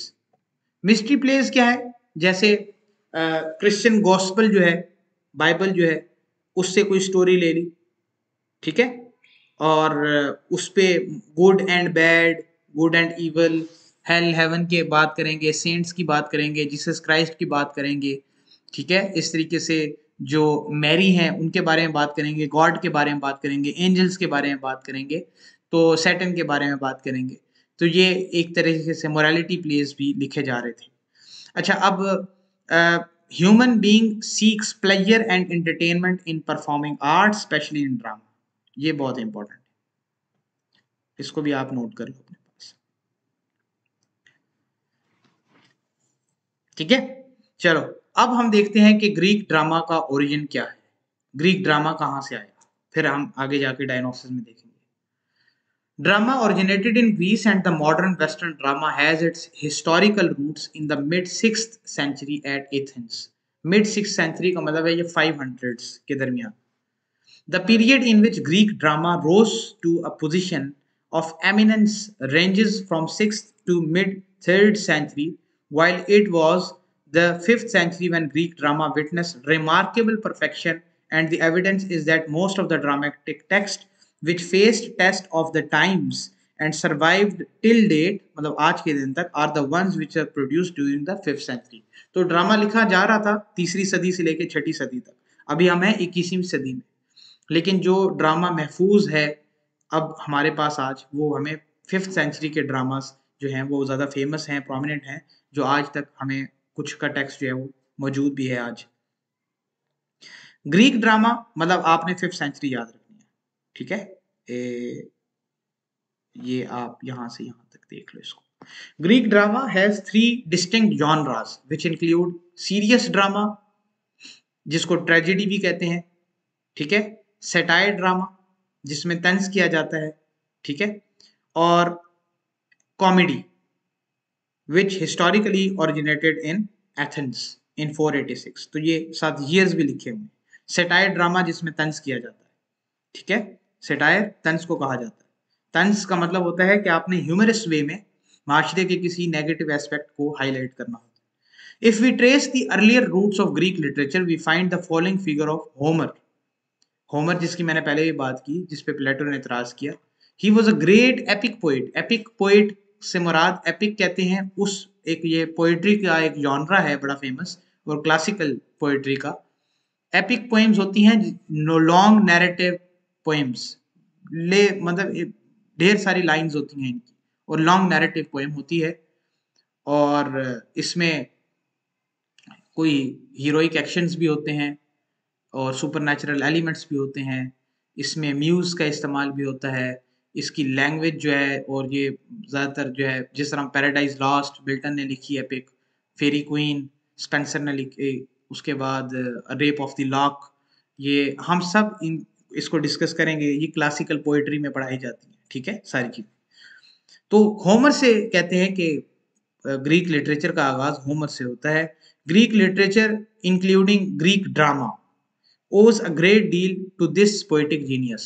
मिस्ट्री प्लेस क्या है, जैसे क्रिश्चियन गॉस्पल जो है, बाइबल जो है, उससे कोई स्टोरी ले ली, ठीक है, और उस पे good and bad, good and evil, hell heaven की बात करेंगे, सेंट्स की बात करेंगे, जीसस क्राइस्ट की बात करेंगे, ठीक है। इस तरीके से जो मैरी हैं उनके बारे में बात करेंगे, गॉड के बारे में बात करेंगे, एंजल्स के बारे में बात करेंगे, तो सैटन के बारे में बात करेंगे। तो ये एक तरीके से मोरालिटी प्लेस भी लिखे जा रहे थे। अच्छा, अब human being seeks pleasure and entertainment in performing art specially in drama. ये बहुत इंपॉर्टेंट है, इसको भी आप नोट कर लो अपने पास, ठीक है। चलो, अब हम देखते हैं कि ग्रीक ड्रामा का ओरिजिन क्या है, ग्रीक ड्रामा कहाँ से आया, फिर हम आगे जाके डायनोसिस में देखेंगे। Drama originated in Greece, and the modern Western drama has its historical roots in the mid 6th century at Athens। Mid 6th century का मतलब है ये 500s के दरमियान। The period in which Greek drama rose to a position of eminence ranges from 6th to mid 3rd century, while it was the 5th century when Greek drama witnessed remarkable perfection, and the evidence is that most of the dramatic text which faced test of the times and survived till date, मतलब आज के दिन तक, are the ones which are produced during the 5th century। तो drama लिखा जा रहा था तीसरी सदी से लेकर छठी सदी तक, अभी हम हैं 21वीं सदी में, लेकिन जो ड्रामा महफूज है अब हमारे पास आज, वो हमें 5th सेंचुरी के ड्रामास जो हैं वो ज़्यादा फेमस हैं, प्रोमिनेंट हैं, जो आज तक हमें कुछ का टेक्स्ट जो है वो मौजूद भी है आज। ग्रीक ड्रामा मतलब आपने 5th सेंचुरी याद रखनी है, ठीक है। ये आप यहाँ से यहाँ तक देख लो इसको। Greek drama has three distinct genres which include serious drama, जिसको ट्रेजेडी भी कहते हैं, ठीक है, सैटायर ड्रामा जिसमें तंज किया जाता है, ठीक है, और comedy which historically originated in Athens in 486। तो ये साथ years भी लिखे हुए हैं। सेटायर ड्रामा जिसमें तंज किया जाता है, ठीक है, सेटायर तंज को कहा जाता है। तंज का मतलब होता है कि आपने ह्यूमरस वे में माशरे के किसी नेगेटिव एस्पेक्ट को हाईलाइट करना होता है। If we trace the earlier roots of Greek literature, we find the following figure of Homer। Homer जिसकी मैंने पहले भी बात की, जिसपे प्लेटो ने इतराज किया। He was a great epic poet. Epic poet से मुराद, एपिक कहते हैं उस एक, ये पोइट्री का एक जॉनरा है बड़ा फेमस, और क्लासिकल पोइट्री का। एपिक पोएम्स होती हैं लॉन्ग नैरेटिव पोएम्स, ले मतलब ढेर सारी लाइंस होती हैं इनकी, और लॉन्ग नैरेटिव पोएम होती है, और इसमें कोई हीरोइक एक्शंस भी होते हैं और सुपरनैचुरल एलिमेंट्स भी होते हैं। इसमें म्यूज़ का इस्तेमाल भी होता है। इसकी लैंग्वेज जो है, और ये ज़्यादातर जो है, जिस तरह पैराडाइज लॉस्ट मिल्टन ने लिखी एपिक, फेरी क्वीन स्पेंसर ने लिखी, उसके बाद रेप ऑफ द लॉक, ये हम सब इसको डिस्कस करेंगे। ये क्लासिकल पोइट्री में पढ़ाई जाती है, ठीक है, सारी चीज़। तो होमर से कहते हैं कि ग्रीक लिटरेचर का आगाज होमर से होता है। Greek literature including Greek drama owes a great deal to this poetic genius।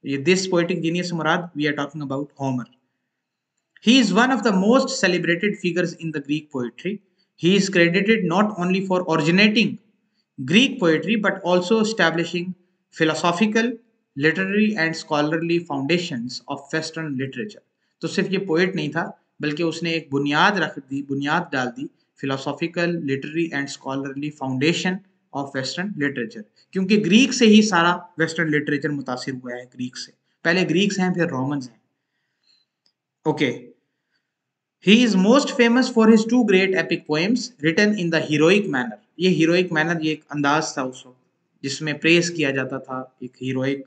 ये this poetic genius से मुराद, we are talking about Homer। He is one of the most celebrated figures in the Greek poetry। He is credited not only for originating Greek poetry but also establishing philosophical, literary and scholarly foundations of Western literature। तो सिर्फ ये poet नहीं था, बल्कि उसने एक बुनियाद डाल दी philosophical, literary and scholarly foundation of western literature. क्योंकि ग्रीक से ही सारा वेस्टर्न लिटरेचर मुतासिर हुआ है। ग्रीक से पहले ग्रीक्स हैं, फिर रोमन्स हैं। Okay, he is most famous for his two great epic poems written in the heroic manner. ये हीरोइक मैनर, ये एक अंदाज था उस वक्त जिसमें प्रेस किया जाता था, एक हीरोइक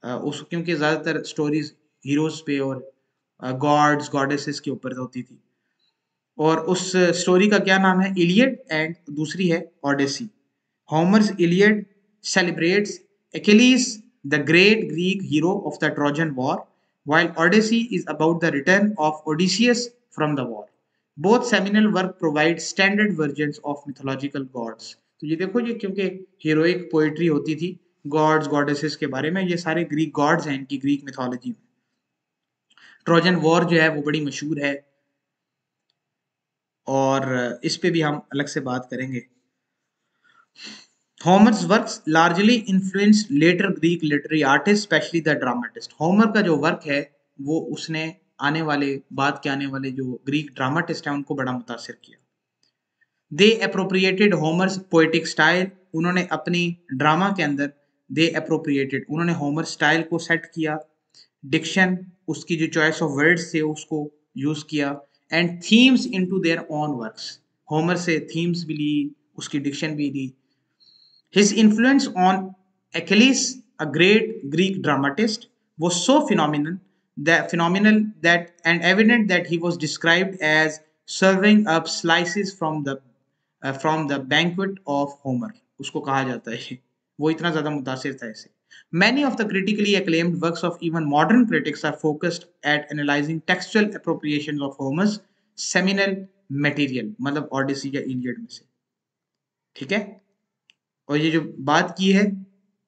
उस, क्योंकि ज्यादातर स्टोरीज हीरोज पे और गॉड्स गॉडेसेस के ऊपर होती थी। और उस स्टोरी का क्या नाम है? इलियड, एंड दूसरी है Odyssey. होमर्स Iliad celebrates Achilles, the great Greek hero of the Trojan War, while Odyssey is about the return of Odysseus from the war। Both seminal work provide standard versions of mythological gods। तो ये देखो, ये क्योंकि heroic poetry होती थी God's goddesses के बारे में, ये सारे ग्रीक गॉड्स हैं इनकी ग्रीक मिथोलॉजी में। ट्रोजन वॉर जो है वो बड़ी मशहूर है, और इस पे भी हम अलग से बात करेंगे। Homer's works largely influenced later Greek literary artists, especially the dramatist। Homer का जो वर्क है वो उसने बाद के आने वाले जो ग्रीक ड्रामाटिस्ट हैं उनको बड़ा मुतासिर किया। They appropriated Homer's poetic style। उन्होंने अपनी ड्रामा के अंदर उन्होंने होमर स्टाइल को सेट किया। डिक्शन, उसकी जो चॉइस ऑफ वर्ड्स थे उसको यूज किया। And themes into their own works. Homer से थीम्स भी ली, उसकी डिक्शन भी ली। His influence on Achilles, a great Greek dramatist, was so phenomenal that and evident that he was described as serving up slices from the banquet of Homer। उसको कहा जाता है, वो इतना ज़्यादा मुतासिर था इसे। Many of the critically acclaimed works of even modern critics are focused at analyzing textual appropriations of Homer's seminal material, मतलब ओडिसी या इलियड में से, ठीक है। और ये जो बात की है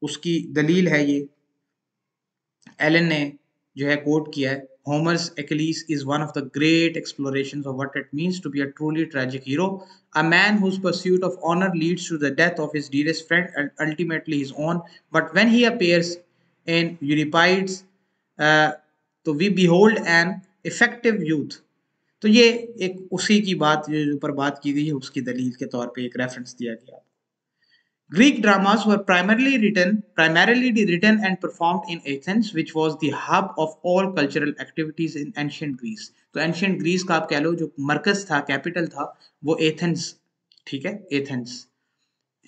उसकी दलील है, ये एलन ने जो है कोट किया है। Homer's Achilles is one of the great explorations of what it means to be a truly tragic hero, a man whose pursuit of honor leads to the death of his dearest friend and ultimately his own। But when he appears in Euripides, तो we behold an effective youth। तो ये एक उसी की बात जो ऊपर बात की गई है उसकी दलील के तौर पे एक रेफरेंस दिया गया। Greek dramas were primarily written and performed in Athens, which was the hub of all cultural activities in ancient Greece। तो एंशियंट ग्रीस का आप कह लो जो मरकज था, कैपिटल था, वो एथेंस, ठीक है, एथेंस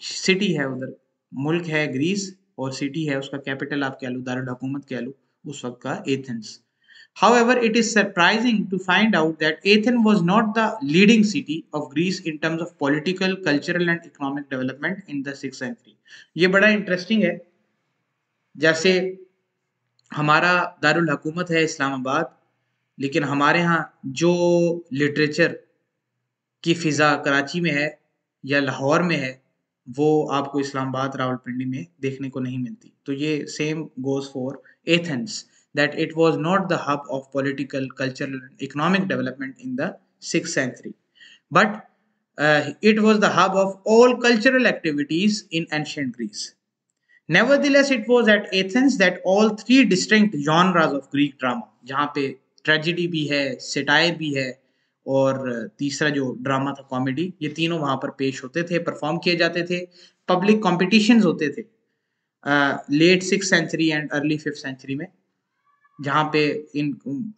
सिटी है उधर, मुल्क है ग्रीस और सिटी है उसका कैपिटल आप कह लो, दारुल हुकूमत कह लो उस वक्त का Athens. However, it is surprising to find out that Athens was not the leading city of Greece in terms of political, cultural and economic development in the 6th century. ये बड़ा इंटरेस्टिंग है। जैसे हमारा दारुल हुकूमत है इस्लामाबाद, लेकिन हमारे यहाँ जो लिटरेचर की फ़िज़ा कराची में है या लाहौर में है, वो आपको इस्लामाबाद, रावलपिंडी में देखने को नहीं मिलती। तो ये same goes for Athens, that it was not the hub of political, cultural, and economic development in the 6th century, but it was the hub of all cultural activities in ancient Greece. Nevertheless, it was at Athens that all three distinct genres of Greek drama, जहाँ पे tragedy भी है, satire भी है और तीसरा जो drama था कॉमेडी, ये तीनों वहाँ पर पेश होते थे, परफॉर्म किए जाते थे, पब्लिक कॉम्पिटिशन्स होते थे late 6th century and early 5th century में, जहाँ पे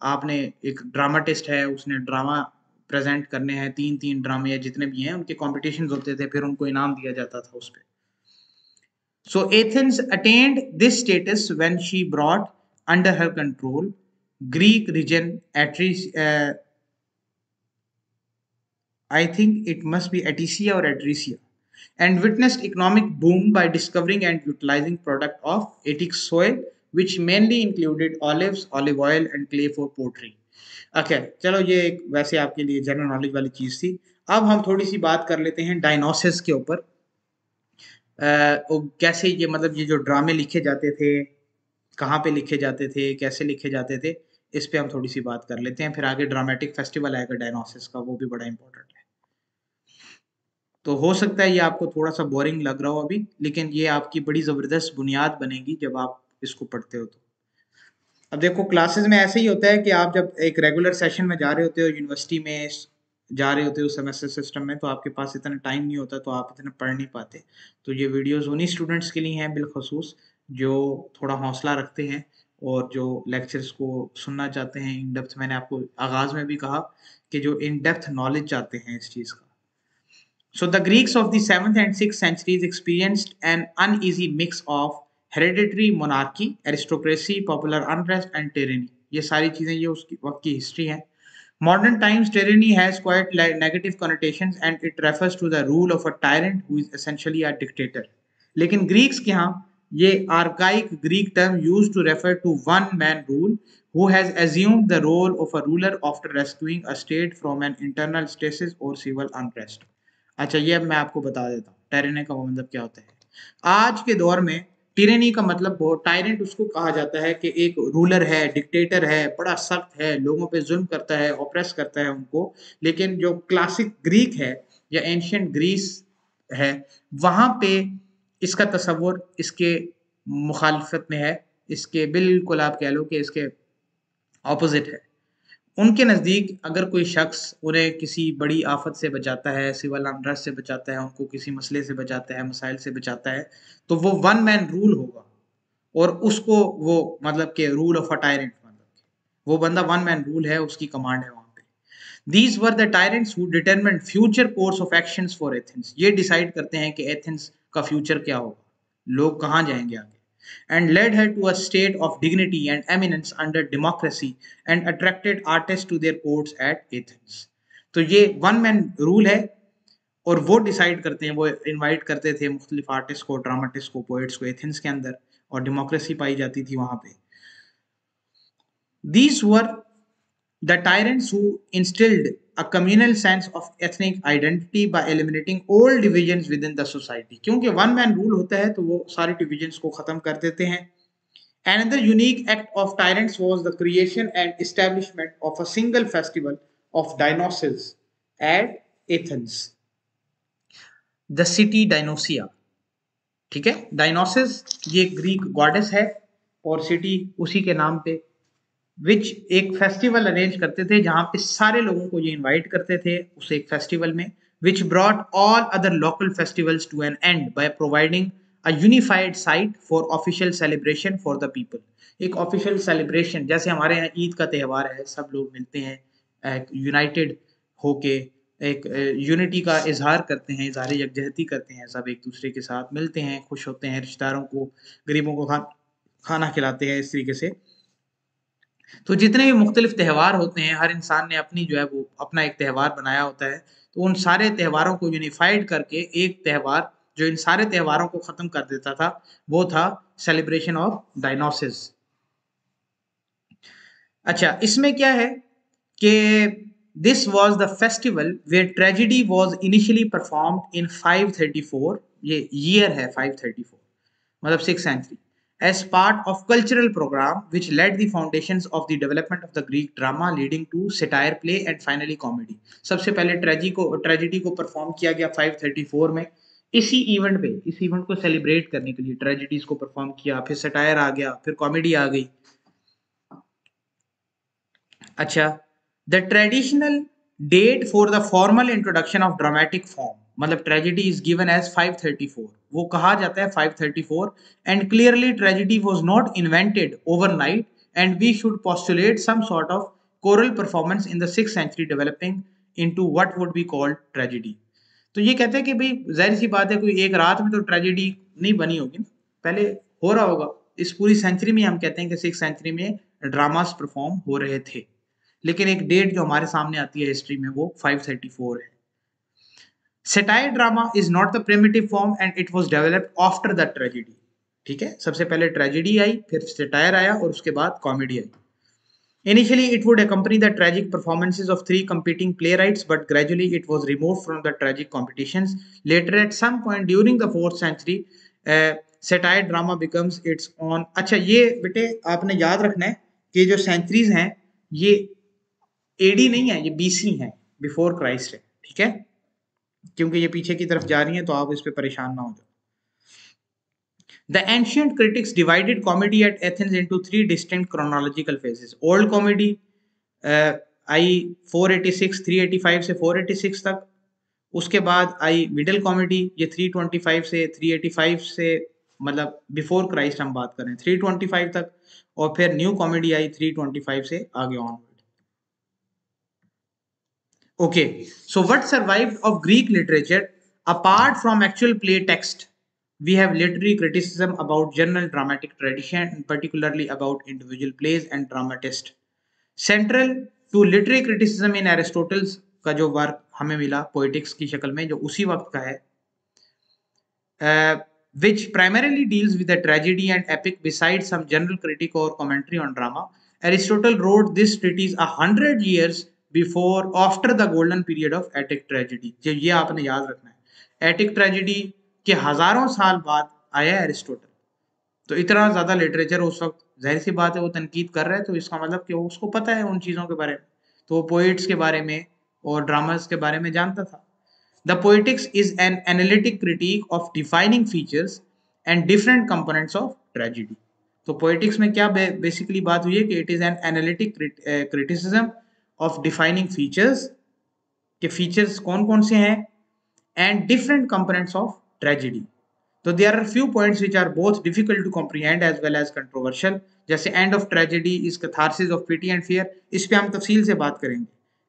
आपने एक ड्रामाटिस्ट है, उसने ड्रामा प्रेजेंट करने हैं, 3 ड्रामे या जितने भी हैं उनके कॉम्पिटिशन्स होते थे, फिर उनको इनाम दिया जाता था उस पर। So Athens attained this status when she brought under her control Greek region I think it must be Attica or Adricia, and witnessed economic boom by discovering and utilizing product of Attic soil, which mainly included olives, olive oil, and clay for pottery. Okay, चलो ये एक वैसे आपके लिए general knowledge वाली चीज़ थी। अब हम थोड़ी सी बात कर लेते हैं डायनोसिस के ऊपर। कैसे ये मतलब ये जो ड्रामे लिखे जाते थे, कहाँ पे लिखे जाते थे, कैसे लिखे जाते थे, इस पे हम थोड़ी सी बात कर लेते हैं। फिर आगे ड्रामेटिक फेस्टिवल आएगा डायनोसिस का, वो भी बड़ा इंपॉर्टेंट है। तो हो सकता है ये आपको थोड़ा सा बोरिंग लग रहा हो अभी, लेकिन ये आपकी बड़ी ज़बरदस्त बुनियाद बनेगी जब आप इसको पढ़ते हो। तो अब देखो क्लासेस में ऐसे ही होता है कि आप जब एक रेगुलर सेशन में जा रहे होते हो, यूनिवर्सिटी में जा रहे होते हो सेमेस्टर सिस्टम में, तो आपके पास इतना टाइम नहीं होता, तो आप इतना पढ़ नहीं पाते। तो ये वीडियोस उन्हीं स्टूडेंट्स के लिए हैं बिलखसूस जो थोड़ा हौसला रखते हैं और जो लेक्चर्स को सुनना चाहते हैं इन डेप्थ। मैंने आपको आगाज़ में भी कहा कि जो इन डेप्थ नॉलेज चाहते हैं इस चीज़ का। So the Greeks of the 7th and 6th centuries experienced an uneasy mix of hereditary monarchy, aristocracy, popular unrest and tyranny. ये सारी चीजें ये उसकी वक्त की हिस्ट्री है। Modern times tyranny has quite negative connotations and it refers to the rule of a tyrant who is essentially a dictator. लेकिन Greeks के यहाँ ये archaic Greek term used to refer to one man rule who has assumed the role of a ruler after rescuing a state from an internal stasis or civil unrest. अच्छा, ये अब मैं आपको बता देता हूँ टायरेनी का मतलब क्या होता है। आज के दौर में टिरेनी का मतलब टायरेंट उसको कहा जाता है कि एक रूलर है, डिक्टेटर है, बड़ा सख्त है, लोगों पे जुल्म करता है, ऑप्रेस करता है उनको। लेकिन जो क्लासिक ग्रीक है या एंशियंट ग्रीस है, वहां पे इसका तस्वुर इसके मुखालफत में है, इसके बिल्कुल आप कह लो कि इसके ऑपोजिट है। उनके नज़दीक अगर कोई शख्स उन्हें किसी बड़ी आफत से बचाता है, सिविल अनरेस्ट से बचाता है, उनको किसी मसले से बचाता है, मसाइल से बचाता है, तो वो वन मैन रूल होगा और उसको वो मतलब कि रूल ऑफ अ टायरेंट, मतलब वो बंदा वन मैन रूल है, उसकी कमांड है वहाँ पे। These were the tyrants who determined future course of actions for Athens. ये डिसाइड करते हैं कि एथेंस का फ्यूचर क्या होगा, लोग कहाँ जाएंगे आगे। And led her to a state of dignity and eminence under democracy and attracted artists to their courts at Athens. तो ये वन मैन रूल है और वो डिसाइड करते हैं, वो इनवाइट करते थे मुख्तलिफ आर्टिस्ट को, ड्रामाटिस्ट को, पोइट्स को एथेंस के अंदर, और डेमोक्रेसी पाई जाती थी वहां पे। These were the tyrants who instilled a communal sense of ethnic identity by eliminating all divisions within the society. क्योंकि वन मैन रूल होता है तो वो सारे डिविजन्स को खत्म कर देते हैं। Another unique act of tyrants was the creation and establishment of a single festival of Dionysus at Athens, the city Dionysia. ठीक है, डायनोसिस ये ग्रीक गॉडेस है और सिटी उसी के नाम पे, विच एक फेस्टिवल अरेंज करते थे जहां पे सारे लोगों को ये इनवाइट करते थे उस एक फेस्टिवल में, which brought all other local festivals to an end by providing a unified site for official celebration for the people. एक ऑफिशियल सेलिब्रेशन, जैसे हमारे यहाँ ईद का त्यौहार है, सब लोग मिलते हैं यूनाइटेड होके, एक यूनिटी का इजहार करते हैं, इजहार यकजहती करते हैं, सब एक दूसरे के साथ मिलते हैं, खुश होते हैं, रिश्तेदारों को, गरीबों को खाना खिलाते हैं, इस तरीके से। तो जितने भी मुख्तलिफ त्यौहार होते हैं, हर इंसान ने अपनी जो है वो अपना एक त्यौहार बनाया होता है, तो उन सारे त्योहारों को यूनिफाइड करके एक त्यौहार जो इन सारे त्योहारों को ख़त्म कर देता था, वो था सेलिब्रेशन ऑफ डायनोसिस। अच्छा, इसमें क्या है कि this was the festival where tragedy was initially performed in 534, ये ईयर है 534, मतलब 6th century, as part of cultural program which led the foundations of the development of the Greek drama leading to satire play and finally comedy। सबसे पहले tragedy को perform किया गया 534 में। इस इवेंट को सेलिब्रेट करने के लिए ट्रेजेडीज को परफॉर्म किया, फिर सटायर आ गया, फिर कॉमेडी आ गई। अच्छा, the traditional date for the formal introduction of dramatic form, मतलब ट्रेजेडी इज गिवन एज 534, वो कहा जाता है 534, and clearly tragedy was not invented overnight and we should postulate some sort of choral performance in the 6th century developing into what would be called tragedy. तो ये कहते हैं कि भाई जाहिर सी बात है, कोई एक रात में तो ट्रेजेडी नहीं बनी होगी ना, पहले हो रहा होगा। इस पूरी सेंचुरी में हम कहते हैं कि 6th सेंचुरी में ड्रामास परफॉर्म हो रहे थे, लेकिन एक डेट जो हमारे सामने आती है हिस्ट्री में वो 534 है। Satire drama is not the primitive form and it was developed after the tragedy. ठीक है, सबसे पहले ट्रेजेडी आई, फिर सेटायर आया और उसके बाद comedy I. Initially, it would accompany the tragic performances of three competing playwrights, but gradually it was removed from the tragic competitions. Later, at some point during the 4th century, satire drama becomes its own। अच्छा, ये बेटे आपने याद रखना है कि जो centuries हैं ये एडी नहीं है, ये बीसी है, बिफोर क्राइस्ट है। ठीक है, क्योंकि ये पीछे की तरफ जा रही है तो आप इस पे परेशान ना हो जाओ। The ancient critics divided comedy at Athens into three distinct chronological phases। Old comedy आई 486 385 से 486 तक, उसके बाद आई मिडिल कॉमेडी, ये 325 से 385 से, मतलब बिफोर क्राइस्ट हम बात करें 325 तक, और फिर न्यू कॉमेडी आई 325 से आगे on. Okay, so what survived of Greek literature apart from actual play text? We have literary criticism about general dramatic tradition, and particularly about individual plays and dramatists. Central to literary criticism in Aristotle's का जो work हमें मिला poetics की शक्ल में, जो उसी वक्त का है, which primarily deals with the tragedy and epic besides some general critique or commentary on drama. Aristotle wrote this treatise 100 years before after the golden period of Attic tragedy। जो ये आपने याद रखना है, एटिक ट्रेजेडी के हजारों साल बाद आया एरिस्टोटल। तो इतना ज्यादा लिटरेचर उस वक्त, जाहिर सी बात है वो तनकीद कर रहा है, तो इसका मतलब कि उसको पता है उन चीजों के बारे में, तो वो पोइट्स के बारे में और ड्रामास के बारे में जानता था। The poetics is an analytic critique of defining features and different components of tragedy। तो poetics में क्या बेसिकली बात हुई है कि it is an analytic criticism of defining features, कि features कौन कौन से हैं, and different components of tragedy। तो there are few points which are both difficult to comprehend as well as controversial, जैसे end of tragedy is catharsis of pity and fear। इस पे हम तफसील से बात करेंगे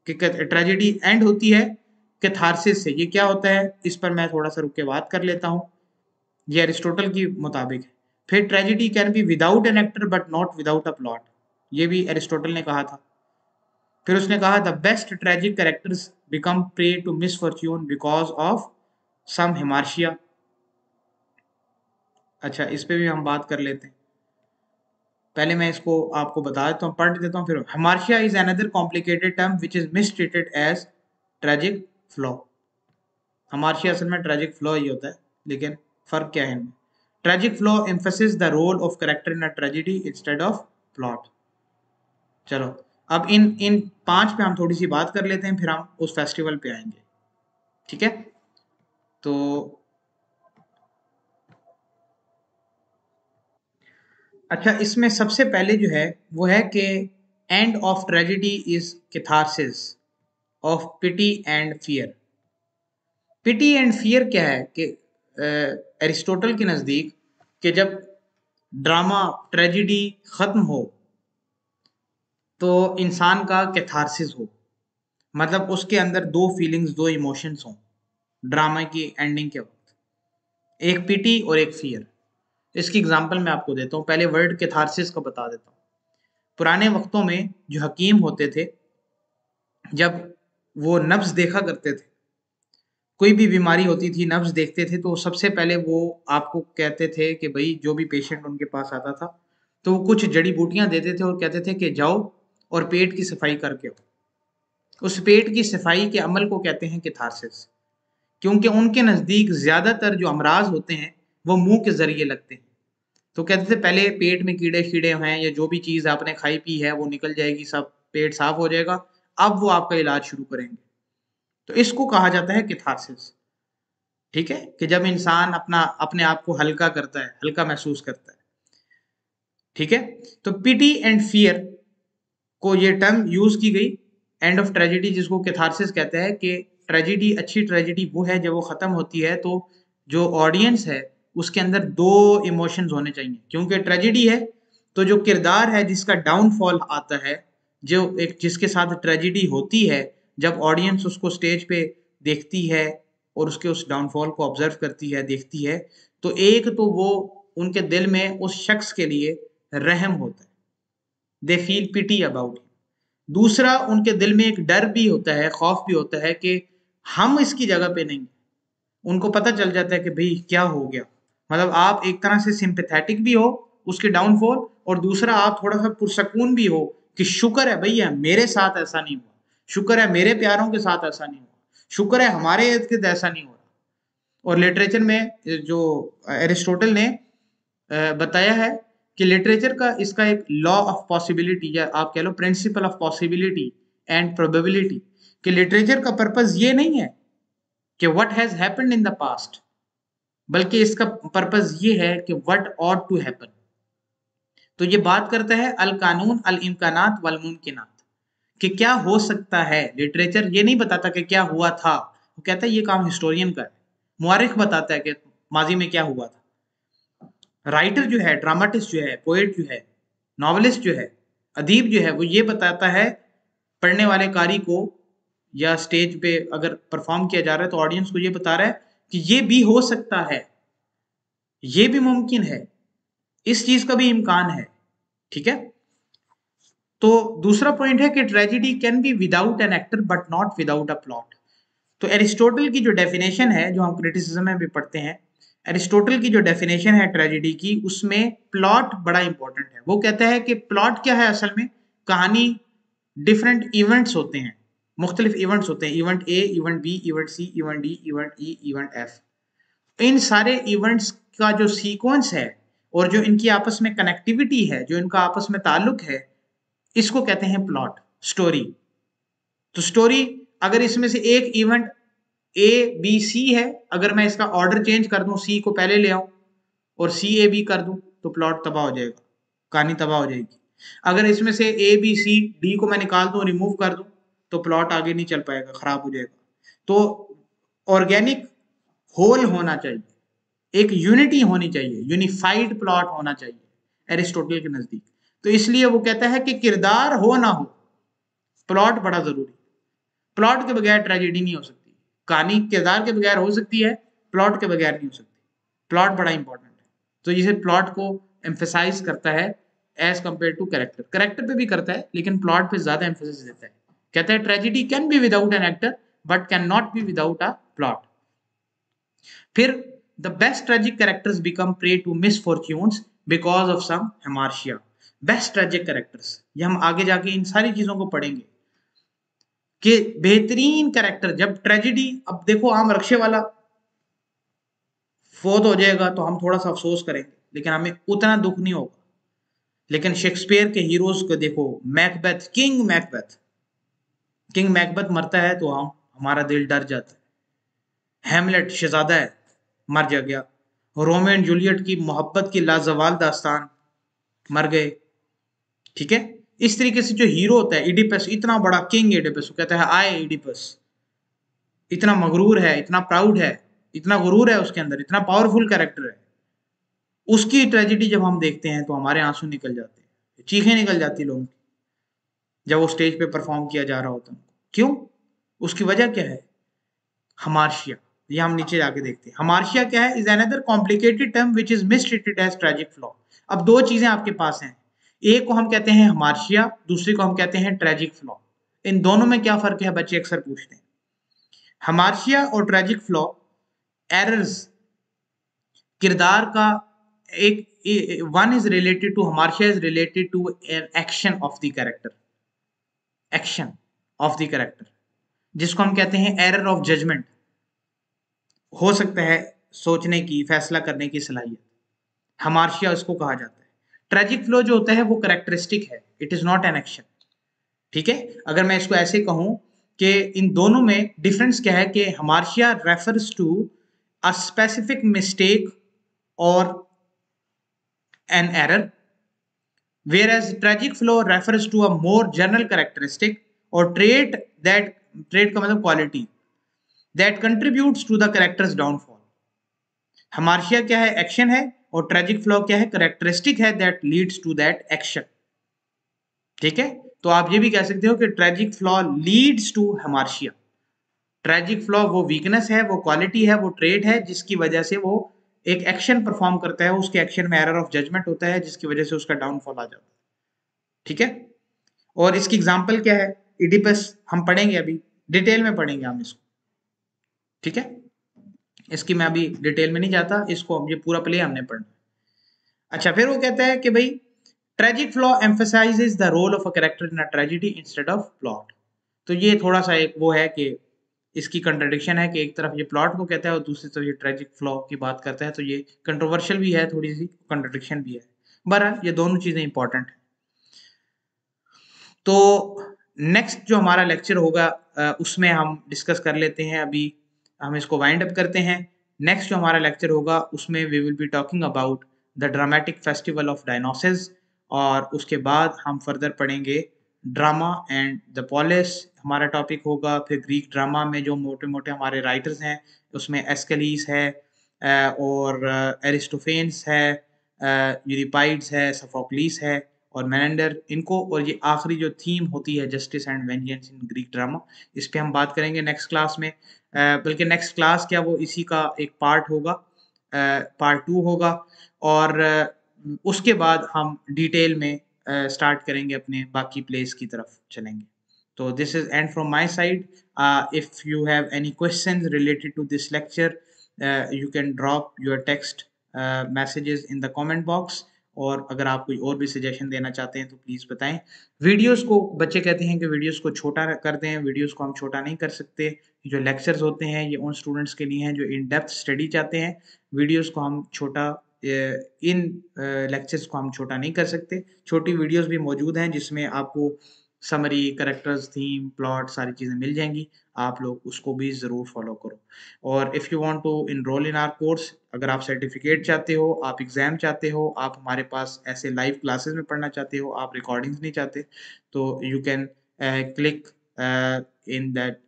कि ट्रेजेडी एंड होती है कैथारसिस से, ये क्या होता है, इस पर मैं थोड़ा सा रुक के बात कर लेता हूँ। ये अरिस्टोटल की मुताबिक है। फिर tragedy can be without an actor but not without a plot, ये भी अरिस्टोटल ने कहा था। फिर उसने कहा the best tragic characters become prey to misfortune because of some hamartia. अच्छा, इस पे भी हम बात कर लेते हैं। पहले मैं इसको आपको बता देता हूँ, पढ़ देता हूँ फिर। Hamartia is another complicated term which is mistreated as tragic flaw. Hamartia असल में ट्रेजिक फ्लॉ ही होता है, लेकिन फर्क क्या है इनमें। Tragic flaw emphasis the role of character in a tragedy instead of plot. चलो, अब इन 5 पे हम थोड़ी सी बात कर लेते हैं, फिर हम उस फेस्टिवल पे आएंगे। ठीक है, तो अच्छा, इसमें सबसे पहले जो है वो है कि end of tragedy is catharsis of pity and fear. Pity and fear क्या है कि एरिस्टोटल के नज़दीक कि जब ड्रामा ट्रेजेडी ख़त्म हो तो इंसान का कैथारसिस हो, मतलब उसके अंदर दो फीलिंग्स, दो इमोशंस हों ड्रामा की एंडिंग के वक्त, एक पिटी और एक फियर। इसकी एग्जांपल मैं आपको देता हूँ, पहले वर्ड कैथारसिस का बता देता हूँ। पुराने वक्तों में जो हकीम होते थे, जब वो नब्ज देखा करते थे, कोई भी बीमारी होती थी, नब्ज देखते थे, तो सबसे पहले वो आपको कहते थे कि भाई जो भी पेशेंट उनके पास आता था, तो वो कुछ जड़ी बूटियां देते थे और कहते थे कि जाओ और पेट की सफाई करके आओ। उस पेट की सफाई के अमल को कहते हैं कैथारसिस, क्योंकि उनके नज़दीक ज़्यादातर जो अमराज होते हैं वो मुंह के ज़रिए लगते हैं। तो कहते थे पहले पेट में कीड़े शीड़े हैं या जो भी चीज़ आपने खाई पी है वो निकल जाएगी, सब पेट साफ हो जाएगा, अब वो आपका इलाज शुरू करेंगे। तो इसको कहा जाता है कैथारसिस। ठीक है, कि जब इंसान अपने आप को हल्का करता है, हल्का महसूस करता है। ठीक है, तो पिटी एंड फियर को ये टर्म यूज की गई। एंड ऑफ ट्रेजेडी जिसको कैथारसिस कहते हैं, कि ट्रेजेडी, अच्छी ट्रेजेडी वो है जब वो खत्म होती है तो जो ऑडियंस है उसके अंदर दो इमोशंस होने चाहिए। क्योंकि ट्रेजेडी है तो जो किरदार है जिसका डाउनफॉल आता है, जो एक जिसके साथ ट्रेजेडी होती है, जब ऑडियंस उसको स्टेज पे देखती है और उसके उस डाउनफॉल को ऑब्जर्व करती है, देखती है, तो एक तो वो उनके दिल में उस शख्स के लिए रहम होता है, they feel pity about him. दूसरा, उनके दिल में एक डर भी होता है, खौफ भी होता है कि हम इसकी जगह पे नहीं। उनको पता चल जाता है कि भाई क्या हो गया। मतलब आप एक तरह से सिंपैथेटिक भी हो उसके डाउनफॉल, और दूसरा आप थोड़ा सा पुरसकून भी हो कि शुक्र है भैया मेरे साथ ऐसा नहीं हुआ, शुक्र है मेरे प्यारों के साथ ऐसा नहीं हुआ, शुक्र है हमारे इर्द गिर्द ऐसा नहीं हो रहा। और लिटरेचर में जो एरिस्टोटल ने बताया है कि लिटरेचर का इसका एक लॉ ऑफ पॉसिबिलिटी, या आप कह लो principle of possibility and probability, कि लिटरेचर का पर्पस ये नहीं है कि what has happened in the past, बल्कि इसका पर्पस ये है कि व्हाट ऑट टू हैपन। तो ये बात करता है अल कानून अल इम्कानात वल मुमकिनात, कि क्या हो सकता है। लिटरेचर ये नहीं बताता कि क्या हुआ था, वो कहता है ये काम हिस्टोरियन का है, मुआरिख बताता है कि माजी में क्या हुआ था। राइटर जो है, ड्रामाटिस्ट जो है, पोएट जो है, नॉवलिस्ट जो है, अदीब जो है, वो ये बताता है पढ़ने वाले कारी को, या स्टेज पे अगर परफॉर्म किया जा रहा है तो ऑडियंस को ये बता रहा है कि ये भी हो सकता है, ये भी मुमकिन है, इस चीज का भी इम्कान है। ठीक है, तो दूसरा पॉइंट है कि tragedy can be without an actor but not without a plot. तो एरिस्टोटल की जो डेफिनेशन है, जो हम क्रिटिसिज्म में भी पढ़ते हैं, एरिस्टोटल की जो डेफिनेशन है ट्रेजेडी की, उसमें प्लॉट बड़ा इंपॉर्टेंट है। वो कहता है कि प्लॉट क्या है, असल में कहानी डिफरेंट इवेंट्स होते हैं, मुख्तलिफ इवेंट्स होते हैं, event A, event B, event C, event D, event E, event F. इन सारे इवेंट्स का जो सीक्वेंस है और जो इनकी आपस में कनेक्टिविटी है, जो इनका आपस में ताल्लुक है, इसको कहते हैं प्लॉट, स्टोरी। तो स्टोरी, अगर इसमें से एक इवेंट ए बी सी है, अगर मैं इसका ऑर्डर चेंज कर दूं, सी को पहले ले आऊं और सी ए बी कर दूं, तो प्लॉट तबाह हो जाएगा, कहानी तबाह हो जाएगी। अगर इसमें से ए बी सी डी को मैं निकाल दूं, रिमूव कर दूं, तो प्लॉट आगे नहीं चल पाएगा, खराब हो जाएगा। तो ऑर्गेनिक होल होना चाहिए, एक यूनिटी होनी चाहिए, यूनिफाइड प्लॉट होना चाहिए एरिस्टोटल के नजदीक। तो इसलिए वो कहता है कि किरदार हो ना हो, प्लॉट बड़ा जरूरी। प्लॉट के बगैर ट्रेजेडी नहीं हो सकती, कहानी किरदार के बगैर हो सकती है, प्लॉट के बगैर नहीं हो सकती। प्लॉट बड़ा इंपॉर्टेंट है, तो जिसे प्लॉट को एम्फेसाइज करता है as compare to character. Character पे भी करता है लेकिन प्लॉट पे ज्यादा एम्फेसिस देता है। कहता है tragedy can be without an actor but can not be without a plot. फिर the best tragic characters become prey to misfortunes because of some hamartia. Best tragic characters, ये हम आगे जाके इन सारी चीजों को पढ़ेंगे कि बेहतरीन कैरेक्टर जब ट्रेजेडी, अब देखो आम रक्शे वाला फोत हो जाएगा तो हम थोड़ा सा अफसोस करेंगे, लेकिन हमें उतना दुख नहीं होगा। लेकिन शेक्सपियर के हीरोज को देखो, Macbeth, king Macbeth, king Macbeth मरता है तो हमारा दिल डर जाता है। हेमलेट शहजादा है, मर जा गया। रोमियो एंड जूलियट की मोहब्बत की लाजवाल दास्तान, मर गए। ठीक है, इस तरीके से जो हीरो होता है, इडिपस, इतना बड़ा किंग इडिपस, वो कहता है आए इडिपस, इतना मगरूर है, इतना प्राउड है, इतना गुरूर है उसके अंदर, इतना पावरफुल कैरेक्टर है। उसकी ट्रेजेडी जब हम देखते हैं तो हमारे आंसू निकल जाते हैं, चीखें निकल जाती लोगों की, जब वो स्टेज पे परफॉर्म किया जा रहा होता है। क्यों? उसकी वजह क्या है? हमार्शिया। ये हम नीचे जाके देखते हैं। हमार्शिया क्या है? Is another complicated term which is mistreated as tragic flaw. अब दो चीजें आपके पास हैं, एक को हम कहते हैं हमार्शिया, दूसरी को हम कहते हैं ट्रेजिक फ्लॉ। इन दोनों में क्या फर्क है बच्चे अक्सर पूछते हैं। हमार्शिया और ट्रेजिक फ्लॉ एरर्स किरदार का एक one is related to, hamartia is related to action of the character, action of the character, जिसको हम कहते हैं एरर ऑफ जजमेंट। हो सकता है सोचने की, फैसला करने की सलाहियत, हमार्शिया उसको कहा जाता है। ट्रेजिक फ्लो जो होता है वो करेक्टरिस्टिक है, it is not an action. ठीक है, अगर मैं इसको ऐसे कहूं कि इन दोनों में डिफरेंस क्या है कि hamartia refers to a specific mistake और an error, whereas tragic flow refers to a more general characteristic or trait, that trait का मतलब quality that contributes to the character's downfall। हमार्शिया क्या है, एक्शन है, और ट्रेजिक फ्लॉ क्या है, characteristic है that leads to that action. ठीक है, तो आप ये भी कह सकते हो कि tragic flaw leads to hamartia. Tragic flaw वो वीकनेस है, वो क्वालिटी है, वो ट्रेट है जिसकी वजह से वो एक एक्शन परफॉर्म करता है, उसके एक्शन में एरर ऑफ जजमेंट होता है जिसकी वजह से उसका डाउनफॉल आ जाता है। ठीक है, और इसकी एग्जांपल क्या है, इडिपस हम पढ़ेंगे, अभी डिटेल में पढ़ेंगे हम इसको। ठीक है, इसकी मैं अभी डिटेल में नहीं जाता, इसको ये पूरा प्ले हमने पढ़ना। अच्छा, फिर वो कहता है कि भाई tragic flaw emphasizes the role of a character in a tragedy instead of plot. तो ये थोड़ा सा एक वो है कि इसकी कंट्रडिक्शन है कि एक तरफ ये प्लॉट को कहता है और दूसरी तरफ ये ट्रेजिक फ्लॉ की बात करता है, तो ये कंट्रोवर्शियल भी है, थोड़ी सी कंट्रडिक्शन भी है। बहरहाल ये दोनों चीजें इंपॉर्टेंट है। तो नेक्स्ट जो हमारा लेक्चर होगा उसमें हम डिस्कस कर लेते हैं, अभी हम इसको वाइंड अप करते हैं। नेक्स्ट जो हमारा लेक्चर होगा उसमें we will be talking about the dramatic festival of Dionysus, और उसके बाद हम फर्दर पढ़ेंगे ड्रामा एंड द पोलिस हमारा टॉपिक होगा। फिर ग्रीक ड्रामा में जो मोटे मोटे हमारे राइटर्स हैं उसमें एस्केलीस है, और एरिस्टोफेन्स है, यूरिपाइड्स है, सफोक्लीस है और मेनेंडर, इनको, और ये आखिरी जो थीम होती है justice and vengeance in Greek drama, इस पे हम बात करेंगे नेक्स्ट क्लास में। बल्कि नेक्स्ट क्लास क्या, वो इसी का एक पार्ट होगा, पार्ट 2 होगा, और उसके बाद हम डिटेल में स्टार्ट करेंगे, अपने बाकी प्लेस की तरफ चलेंगे। तो this is end from my side. If you have any questions related to this lecture, you can drop your text messages in the comment box, और अगर आप कोई और भी सजेशन देना चाहते हैं तो प्लीज़ बताएं। वीडियोस को, बच्चे कहते हैं कि वीडियोस को छोटा कर दें, वीडियोस को हम छोटा नहीं कर सकते। जो लेक्चर्स होते हैं ये उन स्टूडेंट्स के लिए हैं जो इन डेप्थ स्टडी चाहते हैं। वीडियोस को हम छोटा, इन लेक्चर्स को हम छोटा नहीं कर सकते। छोटी वीडियोस भी मौजूद हैं जिसमें आपको समरी, करेक्टर्स, थीम, प्लॉट सारी चीज़ें मिल जाएंगी, आप लोग उसको भी ज़रूर फॉलो करो। और if you want to enroll in our course, अगर आप सर्टिफिकेट चाहते हो, आप एग्ज़ाम चाहते हो, आप हमारे पास ऐसे लाइव क्लासेस में पढ़ना चाहते हो, आप रिकॉर्डिंग्स नहीं चाहते, तो you can click in that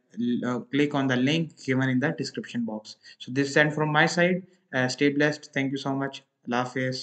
click on the link given in the description box. So this is from my side. Stay blessed. Thank you so much. Allah Hafiz.